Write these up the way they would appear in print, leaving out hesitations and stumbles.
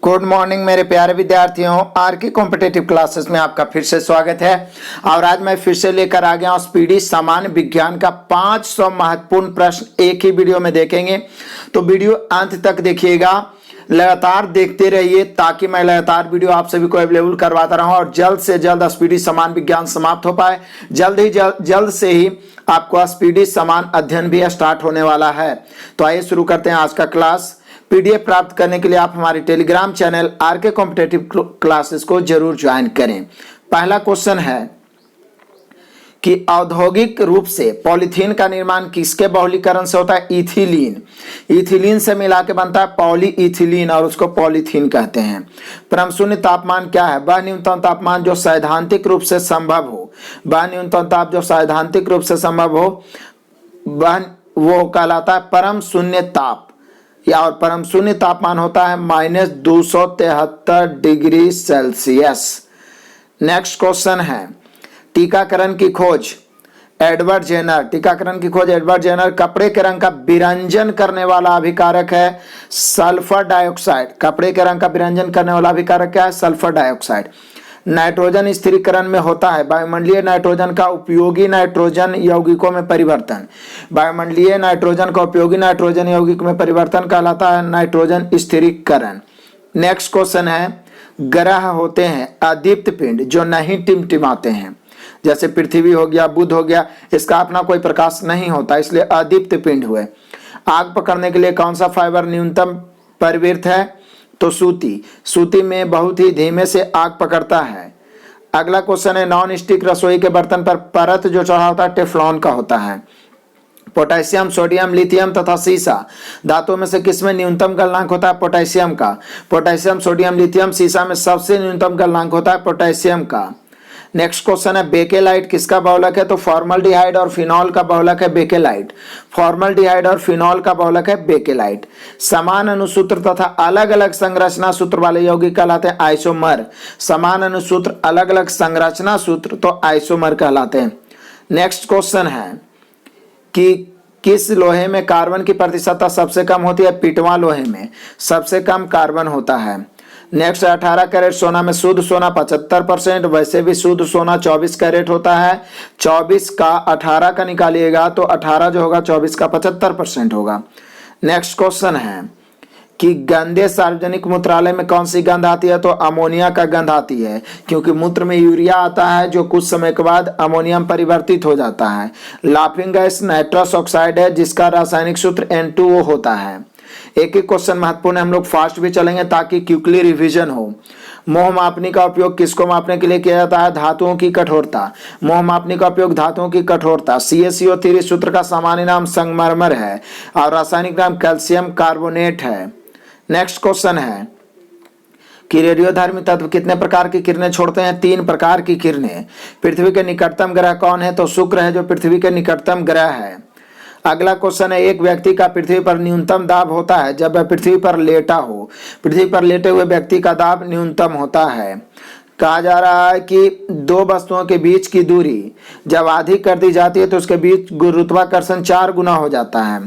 Good morning मेरे प्यारे विद्यार्थियों, आर के कॉम्पिटेटिव क्लासेस में आपका फिर से स्वागत है। और आज मैं फिर से लेकर आ गया हूं स्पीडी सामान्य विज्ञान का 500 महत्वपूर्ण प्रश्न एक ही वीडियो में देखेंगे। तो वीडियो अंत तक देखिएगा, लगातार देखते रहिए ताकि मैं लगातार वीडियो आप सभी को अवेलेबल करवाता रहूं और जल्द से जल्द स्पीडी सामान्य विज्ञान समाप्त हो पाए। जल्द से ही आपको स्पीडी सामान्य अध्ययन भी स्टार्ट होने वाला है। तो आइए शुरू करते हैं आज का क्लास। पीडीएफ प्राप्त करने के लिए आप हमारे टेलीग्राम चैनल आर के कॉम्पिटेटिव क्लासेस को जरूर ज्वाइन करें। पहला क्वेश्चन है कि औद्योगिक रूप से पॉलीथीन का निर्माण किसके बहुलीकरण से होता है? इथिलीन। इथिलीन से मिला के बनता है पॉलीइथिलीन और उसको पॉलीथीन कहते हैं। परम शून्य तापमान क्या है? वह न्यूनतम तापमान जो सैद्धांतिक रूप से संभव हो। वह न्यूनतम ताप जो सैद्धांतिक रूप से संभव हो वह वो कहलाता है परम शून्य ताप, या और परम शून्य तापमान होता है -273 डिग्री सेल्सियस। नेक्स्ट क्वेश्चन है टीकाकरण की खोज एडवर्ड जेनर। टीकाकरण की खोज एडवर्ड जेनर। कपड़े के रंग का विरंजन करने वाला अभिकारक है सल्फर डाइऑक्साइड। कपड़े के रंग का विरंजन करने वाला अभिकारक क्या है? Sulphur dioxide. नाइट्रोजन स्थिरीकरण में होता है वायुमंडलीय नाइट्रोजन का उपयोगी नाइट्रोजन यौगिकों में परिवर्तन। वायुमंडलीय नाइट्रोजन का उपयोगी नाइट्रोजन यौगिक में परिवर्तन कहलाता है नाइट्रोजन स्थिरीकरण। नेक्स्ट क्वेश्चन है ग्रह होते हैं अदीप्त पिंड जो नहीं टिमटिमाते हैं, जैसे पृथ्वी हो गया, बुध हो गया, इसका अपना कोई प्रकाश नहीं होता इसलिए अदीप्त पिंड हुए। आग पकड़ने के लिए कौन सा फाइबर न्यूनतम परिवृत्त है? तो सूती। सूती में बहुत ही धीमे से आग पकड़ता है। अगला क्वेश्चन है नॉन स्टिक रसोई के बर्तन पर परत जो चढ़ा होता है टेफ्लॉन का होता है। पोटेशियम, सोडियम, लिथियम तथा सीसा धातुओं में से किसमें न्यूनतम गलनांक होता है? पोटेशियम का। पोटेशियम, सोडियम, लिथियम, सीसा में सबसे न्यूनतम गलनांक होता है पोटेशियम का। नेक्स्ट क्वेश्चन है बेकेलाइट किसका बहुलक है? तो फॉर्मल्डिहाइड और फिनॉल का बहुलक है बेकेलाइट। फॉर्मल्डिहाइड और फिनॉल का बहुलक है बेकेलाइट। समान अनुसूत्र तथा अलग अलग संरचना सूत्र वाले यौगिक कहलाते हैं आइसोमर। समान अनुसूत्र अलग अलग संरचना सूत्र तो आइसोमर कहलाते हैं। नेक्स्ट क्वेश्चन है कि किस लोहे में कार्बन की प्रतिशतता सबसे कम होती है? पिटवा लोहे में सबसे कम कार्बन होता है। नेक्स्ट 18 कैरेट सोना में शुद्ध सोना 75%, वैसे भी शुद्ध सोना 24 कैरेट होता है। 24 का 18 का निकालिएगा तो 18 जो होगा 24 का 75% होगा। नेक्स्ट क्वेश्चन है कि गंदे सार्वजनिक मूत्रालय में कौन सी गंध आती है? तो अमोनिया का गंध आती है, क्योंकि मूत्र में यूरिया आता है जो कुछ समय के बाद अमोनियम परिवर्तित हो जाता है। लाफिंग गैस नाइट्रस ऑक्साइड है जिसका रासायनिक सूत्र N2O होता है। एक एक क्वेश्चन महत्वपूर्ण है, हम लोग फास्ट भी चलेंगे ताकि क्विकली रिवीजन हो। मोह मापनी का उपयोग किसको मापने के लिए किया जाता है? धातुओं की कठोरता। मोह मापनी का उपयोग धातुओं की कठोरता। CaCO3 सूत्र का सामान्य नाम संगमरमर है और रासायनिक नाम कैल्शियम कार्बोनेट है। नेक्स्ट क्वेश्चन है कि रेडियोधर्मी तत्व कितने प्रकार की किरणें छोड़ते हैं? 3 प्रकार की किरणें। पृथ्वी के निकटतम ग्रह कौन है? तो शुक्र है जो पृथ्वी के निकटतम ग्रह है। अगला क्वेश्चन है एक व्यक्ति का पृथ्वी पर न्यूनतम दाब होता है जब वह पृथ्वी पर लेटा हो। पृथ्वी पर लेटे हुए व्यक्ति का दाब न्यूनतम होता है। कहा जा रहा है कि 2 वस्तुओं के बीच की दूरी जब आधी कर दी जाती है तो उसके बीच गुरुत्वाकर्षण 4 गुना हो जाता है।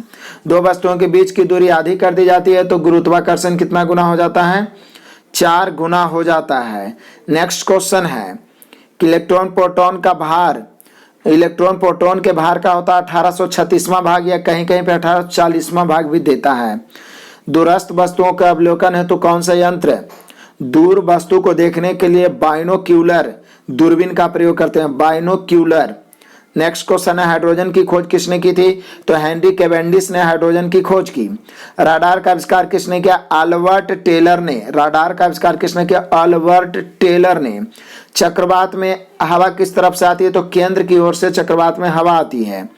2 वस्तुओं के बीच की दूरी आधी कर दी जाती है तो गुरुत्वाकर्षण कितना गुना हो जाता है? 4 गुना हो जाता है। नेक्स्ट क्वेश्चन है कि इलेक्ट्रॉन प्रोटॉन के भार का होता है 1836वां भाग या कहीं कहीं पे 1840वां भाग भी देता है। दूरस्थ वस्तुओं का अवलोकन है तो कौन सा यंत्र? दूर वस्तु को देखने के लिए बाइनोक्यूलर दूरबीन का प्रयोग करते हैं, बाइनोक्यूलर। नेक्स्ट क्वेश्चन है हाइड्रोजन की खोज किसने की थी? तो हेनरी कैवेंडिश ने हाइड्रोजन की खोज की। राडार का आविष्कार किसने किया? अल्बर्ट टेलर ने। राडार का आविष्कार किसने किया? अल्बर्ट टेलर ने। चक्रवात में हवा किस तरफ से आती है? तो केंद्र की ओर से चक्रवात में हवा आती है।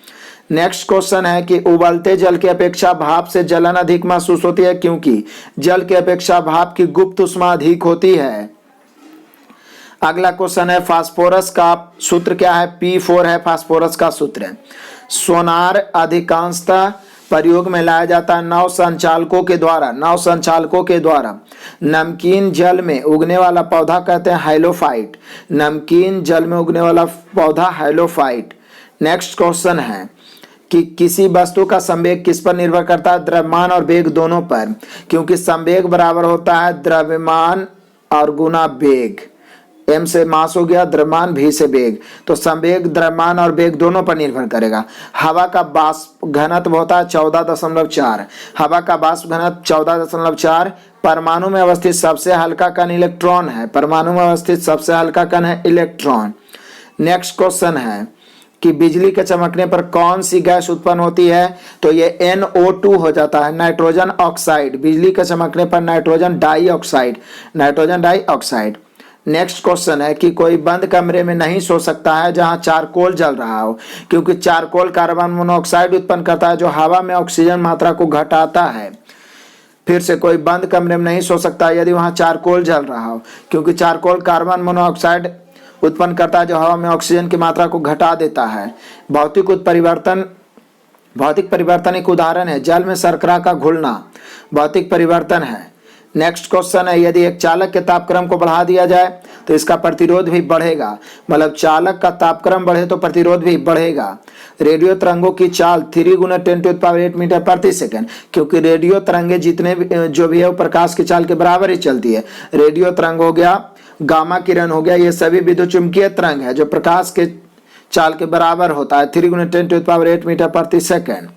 नेक्स्ट क्वेश्चन है कि उबलते जल की अपेक्षा भाप से जलन अधिक महसूस होती है क्योंकि जल की अपेक्षा भाप की गुप्त उष्मा अधिक होती है। अगला क्वेश्चन है फास्फोरस का सूत्र क्या है? P4 है फास्फोरस का सूत्र। सोनार अधिकांशतः प्रयोग में लाया जाता है नौ संचालकों के द्वारा। नमकीन जल में उगने वाला पौधा कहते हैं हाइलोफाइट। नमकीन जल में उगने वाला पौधा हाइलोफाइट। नेक्स्ट क्वेश्चन है कि किसी वस्तु का संवेग किस पर निर्भर करता है? द्रव्यमान और वेग दोनों पर, क्योंकि संवेग बराबर होता है द्रव्यमान और गुना वेग। m से मास हो गया, द्रव्यमान v से वेग, तो संवेग द्रव्यमान और वेग दोनों पर निर्भर करेगा। हवा का वाष्प घनत्व होता है 14.4। हवा का वाष्प घनत्व 14.4। परमाणु में अवस्थित सबसे हल्का कण इलेक्ट्रॉन है। परमाणु में अवस्थित सबसे हल्का कण है इलेक्ट्रॉन। नेक्स्ट क्वेश्चन है कि बिजली के चमकने पर कौन सी गैस उत्पन्न होती है? तो ये NO2 हो जाता है, नाइट्रोजन ऑक्साइड। बिजली के चमकने पर nitrogen dioxide, nitrogen dioxide. Next question है कि कोई बंद कमरे में नहीं सो सकता है जहां चारकोल जल रहा हो, क्योंकि चारकोल कार्बन मोनोऑक्साइड उत्पन्न करता है जो हवा में ऑक्सीजन मात्रा को घटाता है। फिर से, कोई बंद कमरे में नहीं सो सकता यदि वहां चारकोल जल रहा हो, क्योंकि चारकोल कार्बन मोनोऑक्साइड उत्पन्न करता है जो हवा में ऑक्सीजन की मात्रा को घटा देता है। भौतिक परिवर्तन एक उदाहरण है जल में शर्करा का घुलना, भौतिक परिवर्तन है। नेक्स्ट क्वेश्चन है, यदि एक चालक के तापक्रम को बढ़ा दिया जाए तो इसका प्रतिरोध भी बढ़ेगा, मतलब चालक का तापक्रम बढ़े तो प्रतिरोध भी बढ़ेगा। रेडियो तरंगों की चाल 3 × 10⁸ मीटर प्रति सेकंड, क्योंकि रेडियो तरंगे जितने जो भी है वो प्रकाश की चाल के बराबर ही चलती है। रेडियो तरंग हो गया, गामा किरण हो गया, ये सभी विद्युत चुंबकीय तरंग है जो प्रकाश के चाल के बराबर होता है 3 × 10⁸ मीटर प्रति सेकंड।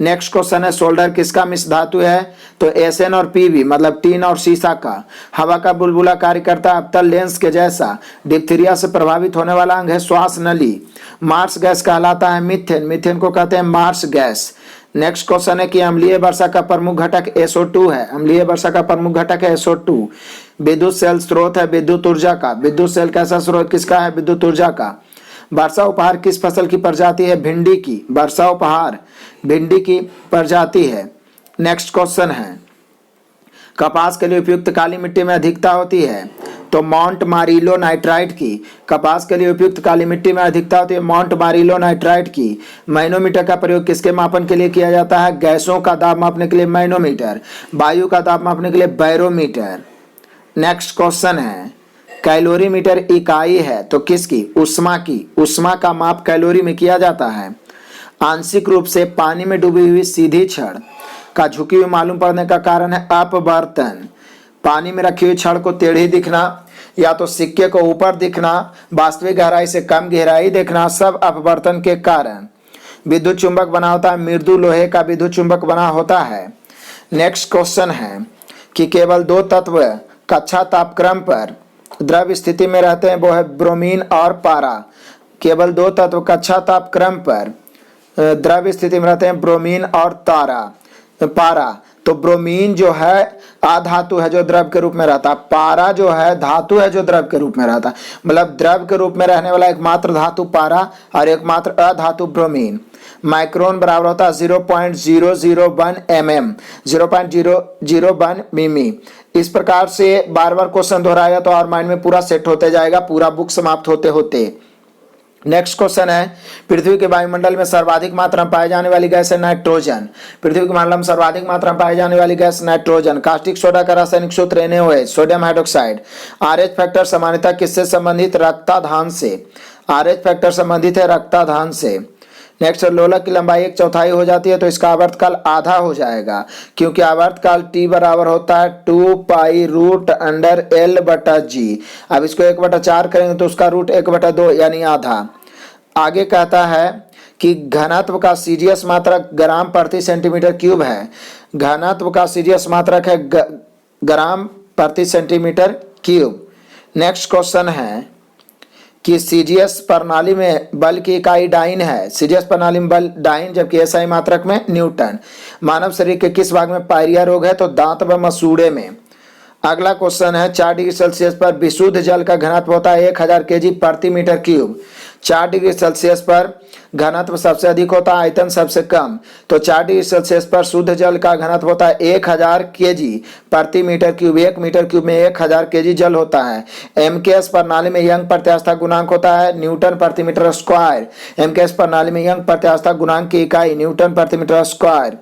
नेक्स्ट क्वेश्चन है, सोल्डर किसका मिश्र धातु है? तो SN और PB मतलब टीन और सीसा का। हवा का बुलबुला कार्य करता है अवतल लेंस के जैसा। डिप्थीरिया से प्रभावित होने वाला अंग है श्वास नली। मार्स गैस कहलाता है मीथेन, मीथेन को कहते हैं मार्स गैस। नेक्स्ट क्वेश्चन है कि अम्लीय वर्षा का प्रमुख घटक SO2 है। अम्लीय वर्षा का प्रमुख घटक है SO2। विद्युत सेल स्रोत है विद्युत ऊर्जा का। विद्युत सेल कैसा स्रोत किसका है? विद्युत ऊर्जा का। वर्षा उपहार किस फसल की प्रजाति है? भिंडी की। वर्षा उपहार भिंडी की प्रजाति है। नेक्स्ट क्वेश्चन है, कपास के लिए उपयुक्त काली मिट्टी में अधिकता होती है? तो माउंट मारिलो नाइट्राइट की। कपास के लिए उपयुक्त काली मिट्टी में अधिकता होती है माउंट मारिलो नाइट्राइट की। मैनोमीटर का प्रयोग किसके मापन के लिए किया जाता है? गैसों का दाब मापने के लिए मैनोमीटर, वायु का दाब मापने के लिए बैरोमीटर। नेक्स्ट क्वेश्चन है, कैलोरीमीटर इकाई है तो किसकी? ऊष्मा की। ऊष्मा का माप कैलोरी में किया जाता है। आंशिक रूप से पानी में डूबी हुई सीधी छड़ का झुकी हुई मालूम पड़ने का कारण है अपवर्तन। पानी में रखी हुई छड़ को टेढ़ी दिखना या तो सिक्के को ऊपर दिखना, वास्तविक गहराई से कम गहराई देखना, सब अपवर्तन के कारण। विद्युत चुंबक बना होता है मृदु लोहे का विद्युत चुंबक बना होता है। नेक्स्ट क्वेश्चन है कि केवल 2 तत्व कक्षा तापक्रम पर द्रव स्थिति में रहते हैं, वो है ब्रोमीन और पारा। केवल 2 तत्व कक्षा तापक्रम पर द्रव स्थिति में रहते हैं, ब्रोमीन और पारा। तो ब्रोमीन जो है अधातु है जो द्रव के रूप में रहता है, पारा जो है धातु है जो द्रव के रूप में रहता है। मतलब द्रव के रूप में रहने वाला एकमात्र धातु पारा और एकमात्र अधातु ब्रोमीन। माइक्रोन बराबर होता है 0.001 mm, 0.001 मिमी। इस प्रकार से बार बार क्वेश्चन दोहराएगा तो और माइंड में पूरा सेट होते जाएगा, पूरा बुक समाप्त होते होते। नेक्स्ट क्वेश्चन है, पृथ्वी के वायुमंडल में सर्वाधिक मात्रा में पाई जाने वाली गैस है नाइट्रोजन। पृथ्वी के मंडल में सर्वाधिक मात्रा में पाई जाने वाली गैस नाइट्रोजन। कास्टिक सोडा का रासायनिक सूत्र NaOH, sodium hydroxide. RH factor सामान्यतः किससे संबंधित? रक्ताधान से। RH फैक्टर संबंधित है रक्ताधान से। नेक्स्ट, लोलक की लंबाई 1/4 हो जाती है तो इसका आवर्तकाल आधा हो जाएगा, क्योंकि आवर्तकाल T बराबर होता है 2π√L/G। अब इसको 1/4 करेंगे तो उसका रूट 1/2 यानी आधा। आगे कहता है कि घनत्व का सीजीएस मात्रक ग्राम प्रति सेंटीमीटर क्यूब है। घनत्व का सीजीएस मात्रक है ग्राम प्रति सेंटीमीटर क्यूब। नेक्स्ट क्वेश्चन है कि सीजीएस प्रणाली में बल की इकाई डाइन है। सीजीएस प्रणाली में बल डाइन, जबकि एसआई मात्रक में न्यूटन। मानव शरीर के किस भाग में पायरिया रोग है? तो दांत व मसूड़े में। अगला क्वेश्चन है, 4 डिग्री सेल्सियस पर विशुद्ध जल का घनत्व होता है 1000 kg प्रति मीटर क्यूब। 4 डिग्री सेल्सियस पर घनत्व सबसे अधिक होता है, आयतन सबसे कम। तो 4 डिग्री सेल्सियस पर शुद्ध जल का घनत्व होता है 1000 kg प्रति मीटर क्यूब। 1 मीटर क्यूब में 1000 kg जल होता है। एमकेएस प्रणाली में यंग प्रत्यास्थता गुणांक होता है न्यूटन प्रति मीटर स्क्वायर। एमकेएस प्रणाली में यंग प्रत्यास्थता गुणांक की इकाई न्यूटन प्रति मीटर स्क्वायर।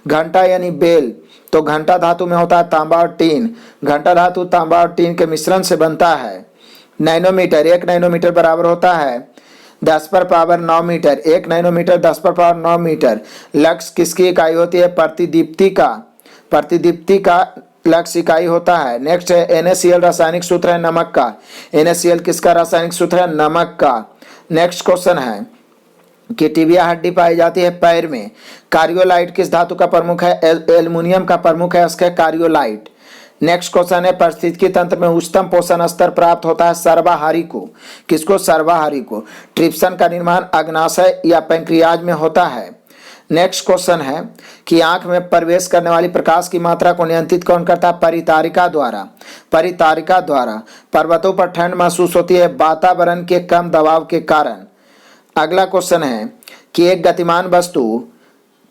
घंटा यानी बेल, तो घंटा धातु में होता है तांबा और टीन। घंटा धातु तांबा और टीन के मिश्रण से बनता है। नैनोमीटर, 1 नैनोमीटर बराबर होता है 10 पर पावर 9 मीटर। 1 नैनोमीटर 10 पर पावर 9 मीटर। लक्स किसकी इकाई होती है? प्रतिदीप्ति का लक्स इकाई होता है। नेक्स्ट है NaCl रासायनिक सूत्र है नमक का। NaCl किसका रासायनिक सूत्र है? नमक का। नेक्स्ट क्वेश्चन है कि टिबिया हड्डी पाई जाती है पैर में। कार्योलाइट किस धातु का प्रमुख है? एल्युमिनियम का प्रमुख है उसका कार्योलाइट। नेक्स्ट क्वेश्चन है पारिस्थितिकी तंत्र में उच्चतम पोषण स्तर प्राप्त होता है सर्वाहारी को। किसको? सर्वाहारी को। ट्रिप्सन का निर्माण अग्नाशय या पैंक्रियाज में होता है। नेक्स्ट क्वेश्चन है कि आंख में प्रवेश करने वाली प्रकाश की मात्रा को नियंत्रित कौन करता है? परितारिका द्वारा। परितारिका द्वारा। पर्वतों पर ठंड महसूस होती है वातावरण के कम दबाव के कारण। अगला क्वेश्चन है कि एक गतिमान वस्तु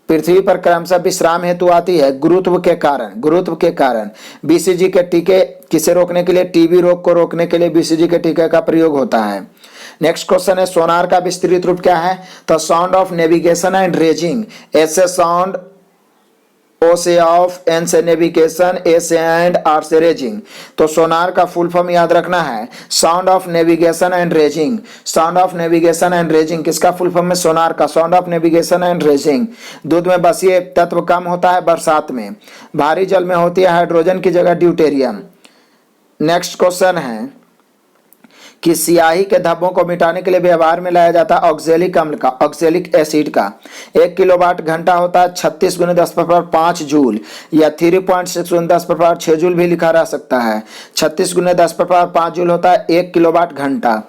पृथ्वी पर क्रमशः विश्राम हेतु आती है गुरुत्व के कारण। गुरुत्व के कारण। BCG के टीके किसे रोकने के लिए? टीबी रोग को रोकने के लिए BCG के टीके का प्रयोग होता है। नेक्स्ट क्वेश्चन है सोनार का विस्तृत रूप क्या है? तो sound of navigation and raising. S से साउंड, O से ऑफ, N से नेविगेशन, A से एंड, R से रेजिंग। तो सोनार का फुल फॉर्म याद रखना है sound of navigation and raising. Sound of navigation and raising किसका फुल फॉर्म है? सोनार का। Sound of navigation and raising. दूध में बसीय तत्व कम होता है बरसात में। भारी जल में होती है हाइड्रोजन की जगह ड्यूटेरियम। नेक्स्ट क्वेश्चन है कि स्याही के धब्बों को मिटाने के लिए व्यवहार में लाया जाता है ऑक्जेलिक अम्ल का, ऑक्जेलिक एसिड का। 1 किलोवाट घंटा होता है 36 × 10⁵ जूल या 3.6 × 10⁵ जूल भी लिखा रह सकता है। 36 × 10⁵ जूल होता है 1 किलोवाट घंटा।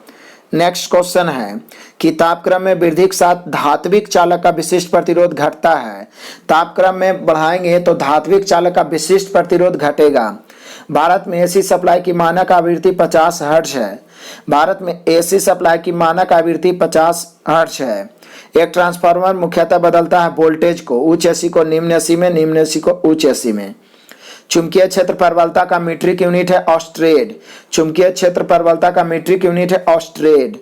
नेक्स्ट क्वेश्चन है कि तापक्रम में वृद्धि के साथ धात्विक चालक का विशिष्ट प्रतिरोध घटता है। तापक्रम में बढ़ाएंगे तो धात्विक चालक का विशिष्ट प्रतिरोध घटेगा। भारत में AC सप्लाई की मानक आवृत्ति 50 हर्ट्ज है। भारत में AC सप्लाई की मानक आवृत्ति 50 हर्ट्ज है। एक ट्रांसफार्मर मुख्यतः बदलता है वोल्टेज को उच्च AC को निम्न AC में, निम्न AC को उच्च AC में। चुंबकीय क्षेत्र प्रबलता का मीट्रिक यूनिट है ऑस्ट्रेड। चुंबकीय क्षेत्र प्रबलता का मीट्रिक यूनिट है ऑस्ट्रेड।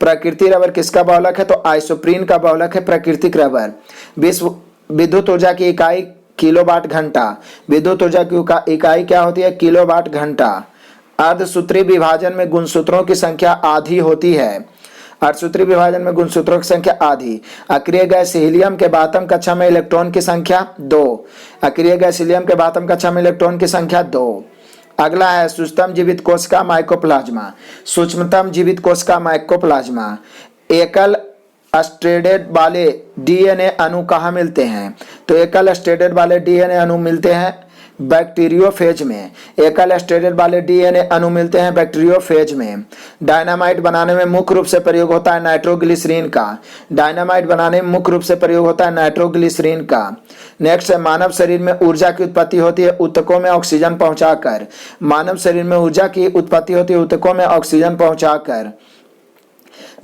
प्राकृतिक रबर किसका बहुलक है? तो आइसोप्रीन का बहुलक है प्राकृतिक रबर। विश्व विद्युत ऊर्जा की इकाई किलोवाट घंटा। विद्युत ऊर्जा की इकाई क्या होती है? किलोवाट घंटा। अर्धसूत्री विभाजन में गुणसूत्रों की संख्या आधी होती है। अर्धसूत्री विभाजन में गुणसूत्रों की संख्या आधी। अक्रिय गैस हीलियम के बातम कक्षा में इलेक्ट्रॉन की संख्या 2। अक्रिय गैस हीलियम के बातम कक्षा में इलेक्ट्रॉन की संख्या 2। अगला है सूक्ष्मतम जीवित कोशिका माइकोप्लाज्मा। सूक्ष्मतम जीवित कोशिका माइकोप्लाज्मा। एकल स्ट्रैंडेड वाले DNA अणु कहाँ मिलते हैं? तो एकल स्ट्रैंडेड वाले DNA अणु मिलते हैं बैक्टीरियोफेज में। एकल स्ट्रैंडेड वाले DNA अणु मिलते हैं बैक्टीरियोफेज में। डायनामाइट बनाने में मुख्य रूप से प्रयोग होता है नाइट्रोग्लिसरीन का। डायनामाइट बनाने में मुख्य रूप से प्रयोग होता है नाइट्रोग्लिसरीन का। नेक्स्ट है मानव शरीर में ऊर्जा की उत्पत्ति होती है ऊतकों में ऑक्सीजन पहुंचाकर। मानव शरीर में ऊर्जा की उत्पत्ति होती है ऊतकों में ऑक्सीजन पहुंचाकर।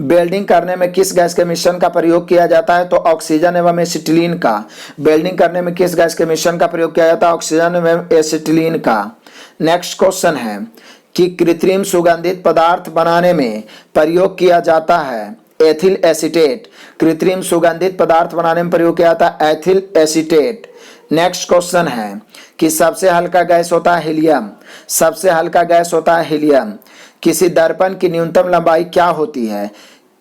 वेल्डिंग करने में किस गैस के मिश्रण का प्रयोग किया जाता है? तो ऑक्सीजन एवं एसिटिलीन का। वेल्डिंग करने में किस गैस के मिश्रण का प्रयोग किया जाता है? ऑक्सीजन एवं एसिटिलीन का। नेक्स्ट क्वेश्चन है कि कृत्रिम सुगंधित पदार्थ बनाने में प्रयोग किया जाता है एथिल एसीटेट। कृत्रिम सुगंधित पदार्थ बनाने में प्रयोग किया जाता है एथिल एसीटेट। नेक्स्ट क्वेश्चन है कि सबसे हल्का गैस होता है हीलियम। सबसे हल्का गैस होता है हीलियम। किसी दर्पण की न्यूनतम लंबाई क्या होती है?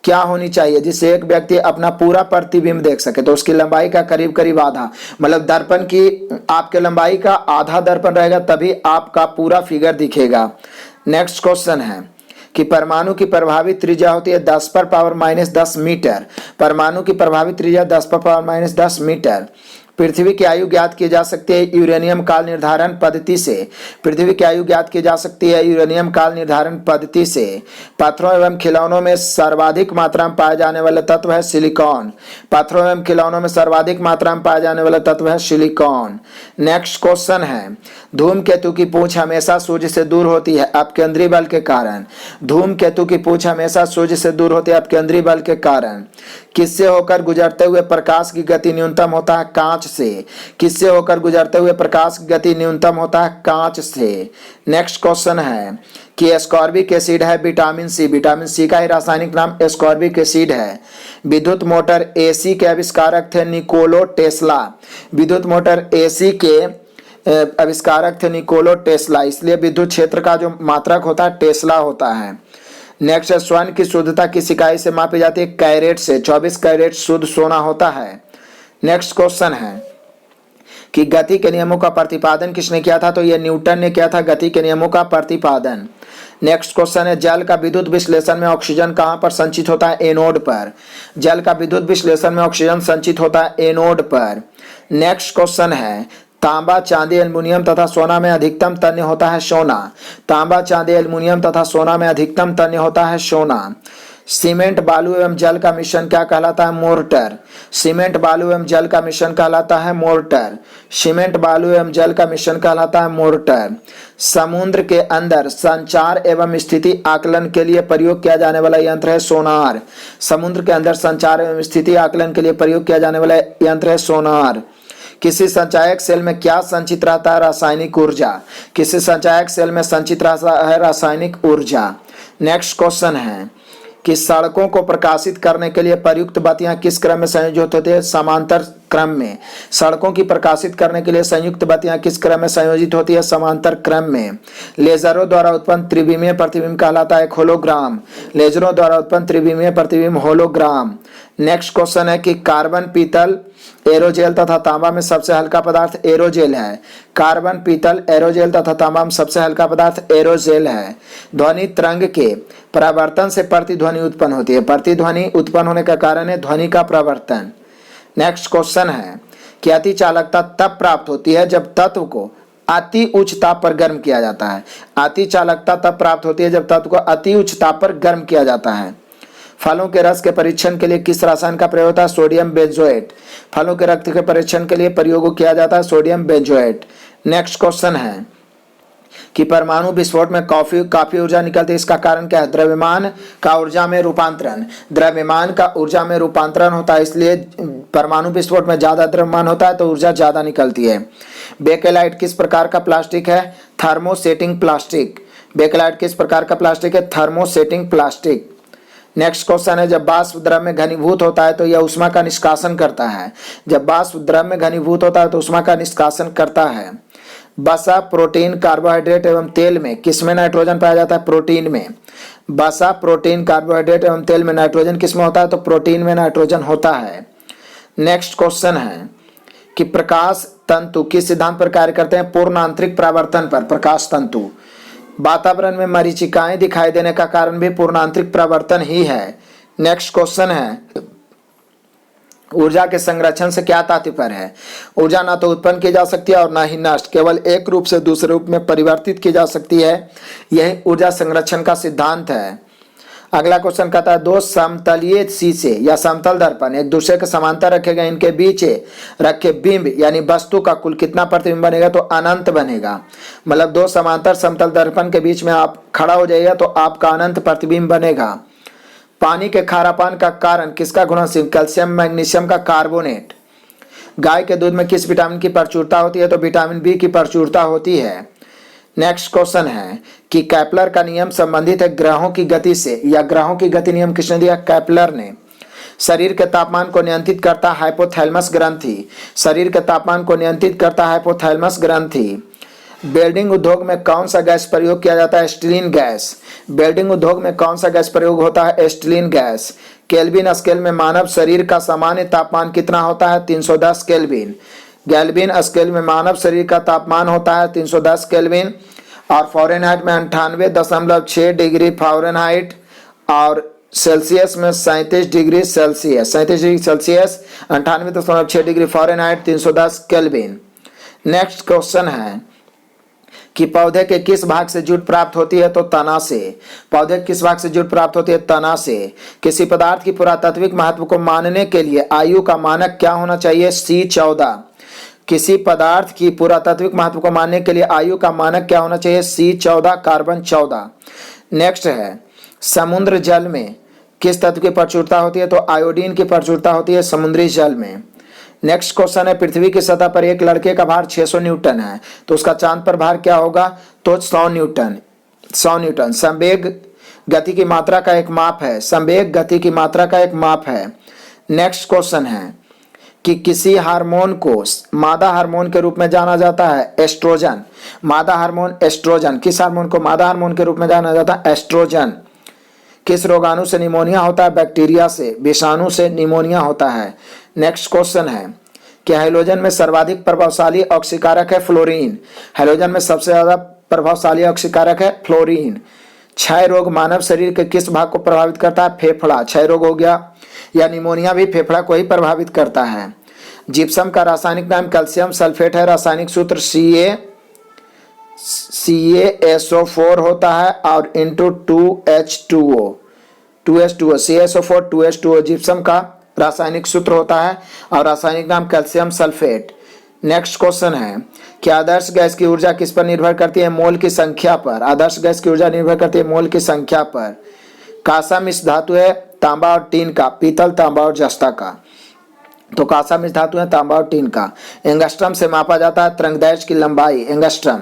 क्या होनी चाहिए जिससे एक व्यक्ति अपना पूरा प्रतिबिंब देख सके? तो उसकी लंबाई का करीब करीब आधा, मतलब दर्पण की आपके लंबाई का आधा दर्पण रहेगा तभी आपका पूरा फिगर दिखेगा। नेक्स्ट क्वेश्चन है कि परमाणु की प्रभावित त्रिज्या होती है 10⁻⁻10 मीटर। परमाणु की प्रभावित त्रिज्या 10⁻⁻10 मीटर। पृथ्वी की आयु ज्ञात की जा सकती है यूरेनियम काल निर्धारण पद्धति से। पृथ्वी की आयु ज्ञात की जा सकती है यूरेनियम काल निर्धारण पद्धति से। पत्थरों एवं खिलौनों में सर्वाधिक मात्रा में पाए जाने वाला तत्व है सिलिकॉन। पत्थरों एवं खिलौनों में सर्वाधिक मात्रा में पाए जाने वाला तत्व है सिलिकॉन। नेक्स्ट क्वेश्चन है धूमकेतु की पूंछ हमेशा सूर्य से दूर होती है अपकेंद्री बल के कारण। धूमकेतु की पूंछ हमेशा सूर्य से दूर होती है अपकेंद्री बल के कारण। किससे होकर गुजरते हुए प्रकाश की गति न्यूनतम होता है? कांच से। किससे होकर गुजरते हुए प्रकाश की गति न्यूनतम होता है? कांच से। नेक्स्ट क्वेश्चन है कि एस्कॉर्बिक एसिड है विटामिन सी। विटामिन सी का ही रासायनिक नाम एस्कॉर्बिक एसिड है। विद्युत मोटर AC के आविष्कारक थे निकोलो टेस्ला। विद्युत मोटर AC के आविष्कारक थे निकोलो टेस्ला, इसलिए विद्युत क्षेत्र का जो मात्रक होता है टेस्ला होता है। नेक्स्ट है स्वर्ण की शुद्धता किस इकाई से मापी जाती है? कैरेट से। 24 कैरेट शुद्ध सोना होता है। नेक्स्ट क्वेश्चन है कि गति के नियमों का प्रतिपादन किसने किया था? तो यह न्यूटन ने किया था गति के नियमों का प्रतिपादन। नेक्स्ट क्वेश्चन है जल का विद्युत विश्लेषण में ऑक्सीजन कहां पर संचित होता है? एनोड पर। जल का विद्युत विश्लेषण में ऑक्सीजन संचित होता है एनोड पर। नेक्स्ट क्वेश्चन है तांबा, चांदी, एल्युमिनियम तथा सोना में अधिकतम तन्य होता है सोना। तांबा, चांदी, एल्युमिनियम तथा सोना में अधिकतम तन्य होता है सोना। सीमेंट, बालू एवं जल का मिश्रण क्या कहलाता है? मोर्टर। सीमेंट, बालू एवं जल का मिश्रण कहलाता है मोर्टर। सीमेंट, बालू एवं जल का मिश्रण कहलाता है मोर्टर। समुद्र के अंदर संचार एवं स्थिति आकलन के लिए प्रयोग किया जाने वाला यंत्र है सोनार। समुद्र के अंदर संचार एवं स्थिति आकलन के लिए प्रयोग किया जाने वाला यंत्र है सोनार। किसी संचायक सेल में क्या संचित रहता है? रासायनिक ऊर्जा। किसी संचायक सेल में संचित रहता है रासायनिक ऊर्जा। नेक्स्ट क्वेश्चन है कि सड़कों को प्रकाशित करने के लिए प्रयुक्त बत्तियां किस क्रम में संयोजित होती है? समांतर क्रम में। सड़कों की प्रकाशित करने के लिए संयुक्त बत्तियां किस क्रम में संयोजित होती है? समांतर क्रम में। लेजरों द्वारा उत्पन्न त्रिविमीय प्रतिबिंब कहलाता है होलोग्राम। लेजरों द्वारा उत्पन्न त्रिविमीय प्रतिबिंब होलोग्राम। नेक्स्ट क्वेश्चन है कि कार्बन, पीतल, एरोजेल तथा तांबा में सबसे हल्का पदार्थ एरोजेल है। कार्बन, पीतल, एरोजेल तथा तांबा में सबसे हल्का पदार्थ एरोजेल है। ध्वनि तरंग के परावर्तन से प्रतिध्वनि उत्पन्न होती है। प्रतिध्वनि उत्पन्न होने का कारण है ध्वनि का परावर्तन। नेक्स्ट क्वेश्चन है कि अति चालकता तब प्राप्त होती है जब तत्व को अति उच्च ताप पर गर्म किया जाता है। अति चालकता तब प्राप्त होती है जब तत्व को अति उच्च ताप पर गर्म किया जाता है। फलों के रस के परीक्षण के लिए किस रसायन का प्रयोग होता है? Sodium benzoate. फलों के रक्त के परीक्षण के लिए प्रयोग किया जाता है सोडियम बेंजोएट। नेक्स्ट क्वेश्चन है कि परमाणु विस्फोट में काफी ऊर्जा निकलती है, इसका कारण क्या है? द्रव्यमान का ऊर्जा में रूपांतरण। द्रव्यमान का ऊर्जा में रूपांतरण होता है, इसलिए परमाणु विस्फोट में ज्यादा द्रव्यमान होता है तो ऊर्जा ज्यादा निकलती है। बेकेलाइट किस प्रकार का प्लास्टिक है? Thermosetting plastic. बेकेलाइट किस प्रकार का प्लास्टिक है? Thermosetting plastic. नेक्स्ट क्वेश्चन है जब वाष्प द्रव में घनीभूत होता है तो यह ऊष्मा का निष्कासन करता है। जब वाष्प द्रव में घनीभूत होता है तो ऊष्मा का निष्कासन करता है। वसा, प्रोटीन, कार्बोहाइड्रेट एवं तेल में किसमें नाइट्रोजन पाया जाता है? प्रोटीन में। वसा, प्रोटीन, कार्बोहाइड्रेट एवं तेल में नाइट्रोजन किसमें होता है? तो प्रोटीन में नाइट्रोजन होता है। नेक्स्ट क्वेश्चन है कि प्रकाश तंतु किस सिद्धांत पर कार्य करते हैं? पूर्ण आंतरिक परावर्तन पर। प्रकाश तंतु। वातावरण में मरीचिकाएं दिखाई देने का कारण भी पूर्ण आंतरिक परावर्तन ही है। नेक्स्ट क्वेश्चन है ऊर्जा के संरक्षण से क्या तात्पर्य है? ऊर्जा ना तो उत्पन्न की जा सकती है और ना ही नष्ट, केवल एक रूप से दूसरे रूप में परिवर्तित की जा सकती है। यही ऊर्जा संरक्षण का सिद्धांत है। अगला क्वेश्चन कहता है दो समतलीय शीशे या समतल दर्पण एक दूसरे के समांतर रखे गए, इनके बीच रखे बिंब यानी वस्तु का कुल कितना प्रतिबिंब बनेगा? तो अनंत बनेगा। मतलब दो समांतर समतल दर्पण के बीच में आप खड़ा हो जाइएगा तो आपका अनंत प्रतिबिंब बनेगा। पानी के खारापन का कारण किसका घुलनशील? कैल्शियम, मैग्नीशियम का कार्बोनेट। गाय के दूध में किस विटामिन की प्रचुरता होती है? तो विटामिन बी की प्रचुरता होती है। नेक्स्ट क्वेश्चन है कि कैपलर का नियम संबंधित है ग्रहों की गति से, या ग्रहों की गति नियम किसने दिया? कैपलर ने। शरीर के तापमान को नियंत्रित करता हाइपोथैलेमस ग्रंथि। शरीर के तापमान को नियंत्रित करता हाइपोथैलेमस ग्रंथि। वेल्डिंग उद्योग में कौन सा गैस प्रयोग किया जाता है? एस्टिलीन गैस। वेल्डिंग उद्योग में कौन सा गैस प्रयोग होता है? एस्टिलीन गैस। केल्विन स्केल में मानव शरीर का सामान्य तापमान कितना होता है? 310 केल्विन। केल्विन स्केल में मानव शरीर का तापमान होता है 310 केल्विन। और फ़ारेनहाइट में 98.6 डिग्री फ़ारेनहाइट और सेल्सियस में 37 degree Celsius. 37 degree Celsius 98.6 degree Fahrenheit 310 kelvin. Next question है कि पौधे के किस भाग से जूट प्राप्त होती है? तो तना से। पौधे किस भाग से जूट प्राप्त होती है? तना से। किसी पदार्थ की पुरातात्विक महत्व को मानने के लिए आयु का मानक क्या होना चाहिए? C14। किसी पदार्थ की पुरातात्विक महत्व को मानने के लिए आयु का मानक क्या होना चाहिए? C14, carbon 14। नेक्स्ट है समुद्र जल में किस तत्व की प्रचुरता होती है? तो आयोडीन की प्रचुरता होती है समुद्री जल में। नेक्स्ट क्वेश्चन है पृथ्वी की सतह पर एक लड़के का भार 600 न्यूटन है, तो उसका चांद पर भार क्या होगा? तो 100 न्यूटन। 100 न्यूटन संवेग गति की मात्रा का एक माप है। संवेग गति की मात्रा का एक माप है। नेक्स्ट क्वेश्चन है कि किसी हार्मोन को मादा हार्मोन के रूप में जाना जाता है? एस्ट्रोजन। मादा हार्मोन एस्ट्रोजन। किस हार्मोन को मादा हार्मोन के रूप में जाना जाता है? एस्ट्रोजन। किस रोगाणु से निमोनिया होता है? बैक्टीरिया से, विषाणु से निमोनिया होता है। नेक्स्ट क्वेश्चन है कि हैलोजन में सर्वाधिक प्रभावशाली ऑक्सीकारक है फ्लोरीन। हैलोजन में सबसे ज्यादा प्रभावशाली ऑक्सीकारक है फ्लोरीन। क्षय रोग मानव शरीर के किस भाग को प्रभावित करता है? फेफड़ा। क्षय रोग हो गया या निमोनिया भी फेफड़ा को ही प्रभावित करता है। जिप्सम का रासायनिक नाम कैल्शियम सल्फेट है। रासायनिक सूत्र CaSO4 होता है और into 2H2O CaSO4 2H2O gypsum का रासायनिक सूत्र होता है और रासायनिक नाम कैल्शियम सल्फेट। नेक्स्ट क्वेश्चन है कि आदर्श गैस की ऊर्जा किस पर निर्भर करती है? मोल की संख्या पर। आदर्श गैस की ऊर्जा निर्भर करती है मोल की संख्या पर। कांसा मिश्र धातु है तांबा और टीन का, पीतल, तांबा और जस्ता का। तो कांसा मिश्र धातु है तांबा और टीन का। एंगस्ट्रम से मापा जाता है तरंगदैर्घ्य की लंबाई, एंगस्ट्रम।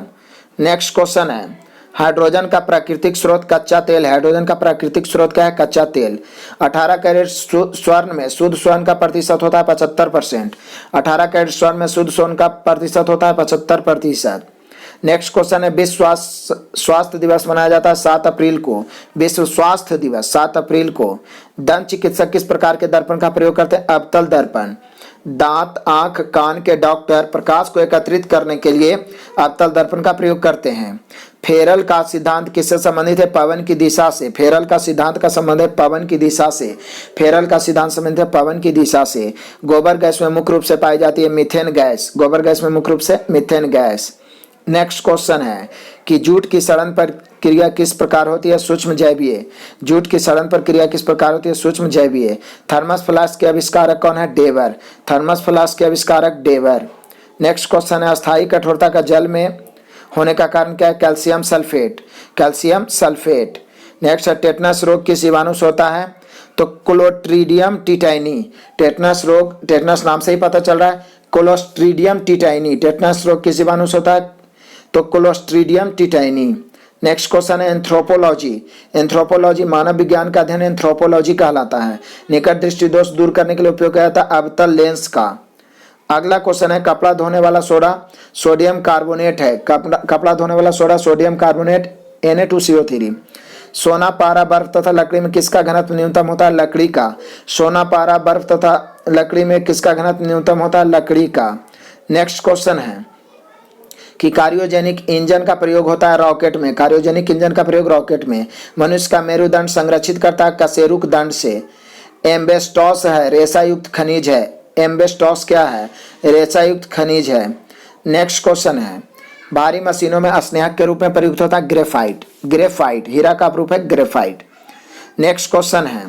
नेक्स्ट क्वेश्चन है हाइड्रोजन का प्राकृतिक स्रोत कच्चा तेल है। हाइड्रोजन का प्राकृतिक स्रोत क्या है? कच्चा तेल। 18 कैरेट स्वर्ण में शुद्ध स्वर्ण का प्रतिशत होता है 75%। 18 कैरेट स्वर्ण में शुद्ध स्वर्ण का प्रतिशत होता है 75%। नेक्स्ट क्वेश्चन है विश्व स्वास्थ्य दिवस मनाया जाता है 7 अप्रैल को। विश्व स्वास्थ्य दिवस 7 अप्रैल को। दंत चिकित्सक किस प्रकार के दर्पण का प्रयोग करते हैं? अवतल दर्पण। दांत, आंख, कान के डॉक्टर प्रकाश को एकत्रित करने के लिए अवतल दर्पण का प्रयोग करते हैं। फेरल का सिद्धांत किससे संबंधित है? पवन की दिशा से। फेरल का सिद्धांत का संबंध है पवन की दिशा से। फेरल का सिद्धांत संबंधित है पवन की दिशा से। गोबर गैस में मुख्य रूप से पाई जाती है मीथेन गैस। गोबर गैस में मुख्य रूप से मीथेन गैस। नेक्स्ट क्वेश्चन है कि जूट की सड़न प्रक्रिया किस प्रकार होती है? सूक्ष्म जैवीय। जूट की सड़न प्रक्रिया किस प्रकार होती है? सूक्ष्म जैवीय। थर्मस फ्लास्क के आविष्कारक कौन है? डेवर। थर्मस फ्लास्क के आविष्कारक डेवर। नेक्स्ट क्वेश्चन है अस्थायी कठोरता का जल में होने का कारण क्या है? Calcium sulphate. Calcium sulphate. Next है टेटनस रोग किस जीवाणु से होता है? तो क्लोस्ट्रीडियम टिटाइनी। टेटनस रोग, टेटनस नाम से ही पता चल रहा है, क्लोस्ट्रीडियम टिटाइनी। टेटनस रोग किस जीवाणु से होता है? तो क्लोस्ट्रीडियम टिटाइनी। नेक्स्ट क्वेश्चन है एंथ्रोपोलॉजी। एंथ्रोपोलॉजी मानव विज्ञान का अध्ययन एंथ्रोपोलॉजी कहलाता है। निकट दृष्टि दोष दूर करने के लिए उपयोग किया जाता है अवतल लेंस का। अगला क्वेश्चन है कपड़ा धोने वाला सोडा सोडियम कार्बोनेट है। कपड़ा धोने वाला सोडा सोडियम कार्बोनेट Na2CO3। सोना, पारा, बर्फ तथा लकड़ी में किसका घनत्व न्यूनतम होता है? लकड़ी का। सोना, पारा, बर्फ तथा लकड़ी में किसका घनत्व न्यूनतम होता है? लकड़ी का। नेक्स्ट क्वेश्चन है कि कार्योजेनिक इंजन का प्रयोग होता है रॉकेट में। कार्योजेनिक इंजन का प्रयोग रॉकेट में। मनुष्य का मेरुदंड संरक्षित करता है कशेरुक दंड से। एम्बेस्टॉस है रेशा युक्त खनिज है। एम्बेस्टॉस क्या है? रेशा युक्त खनिज है। नेक्स्ट क्वेश्चन है भारी मशीनों में स्नेहक के रूप में प्रयुक्त होता है ग्रेफाइट। ग्रेफाइट हीरा का रूप है ग्रेफाइट। नेक्स्ट क्वेश्चन है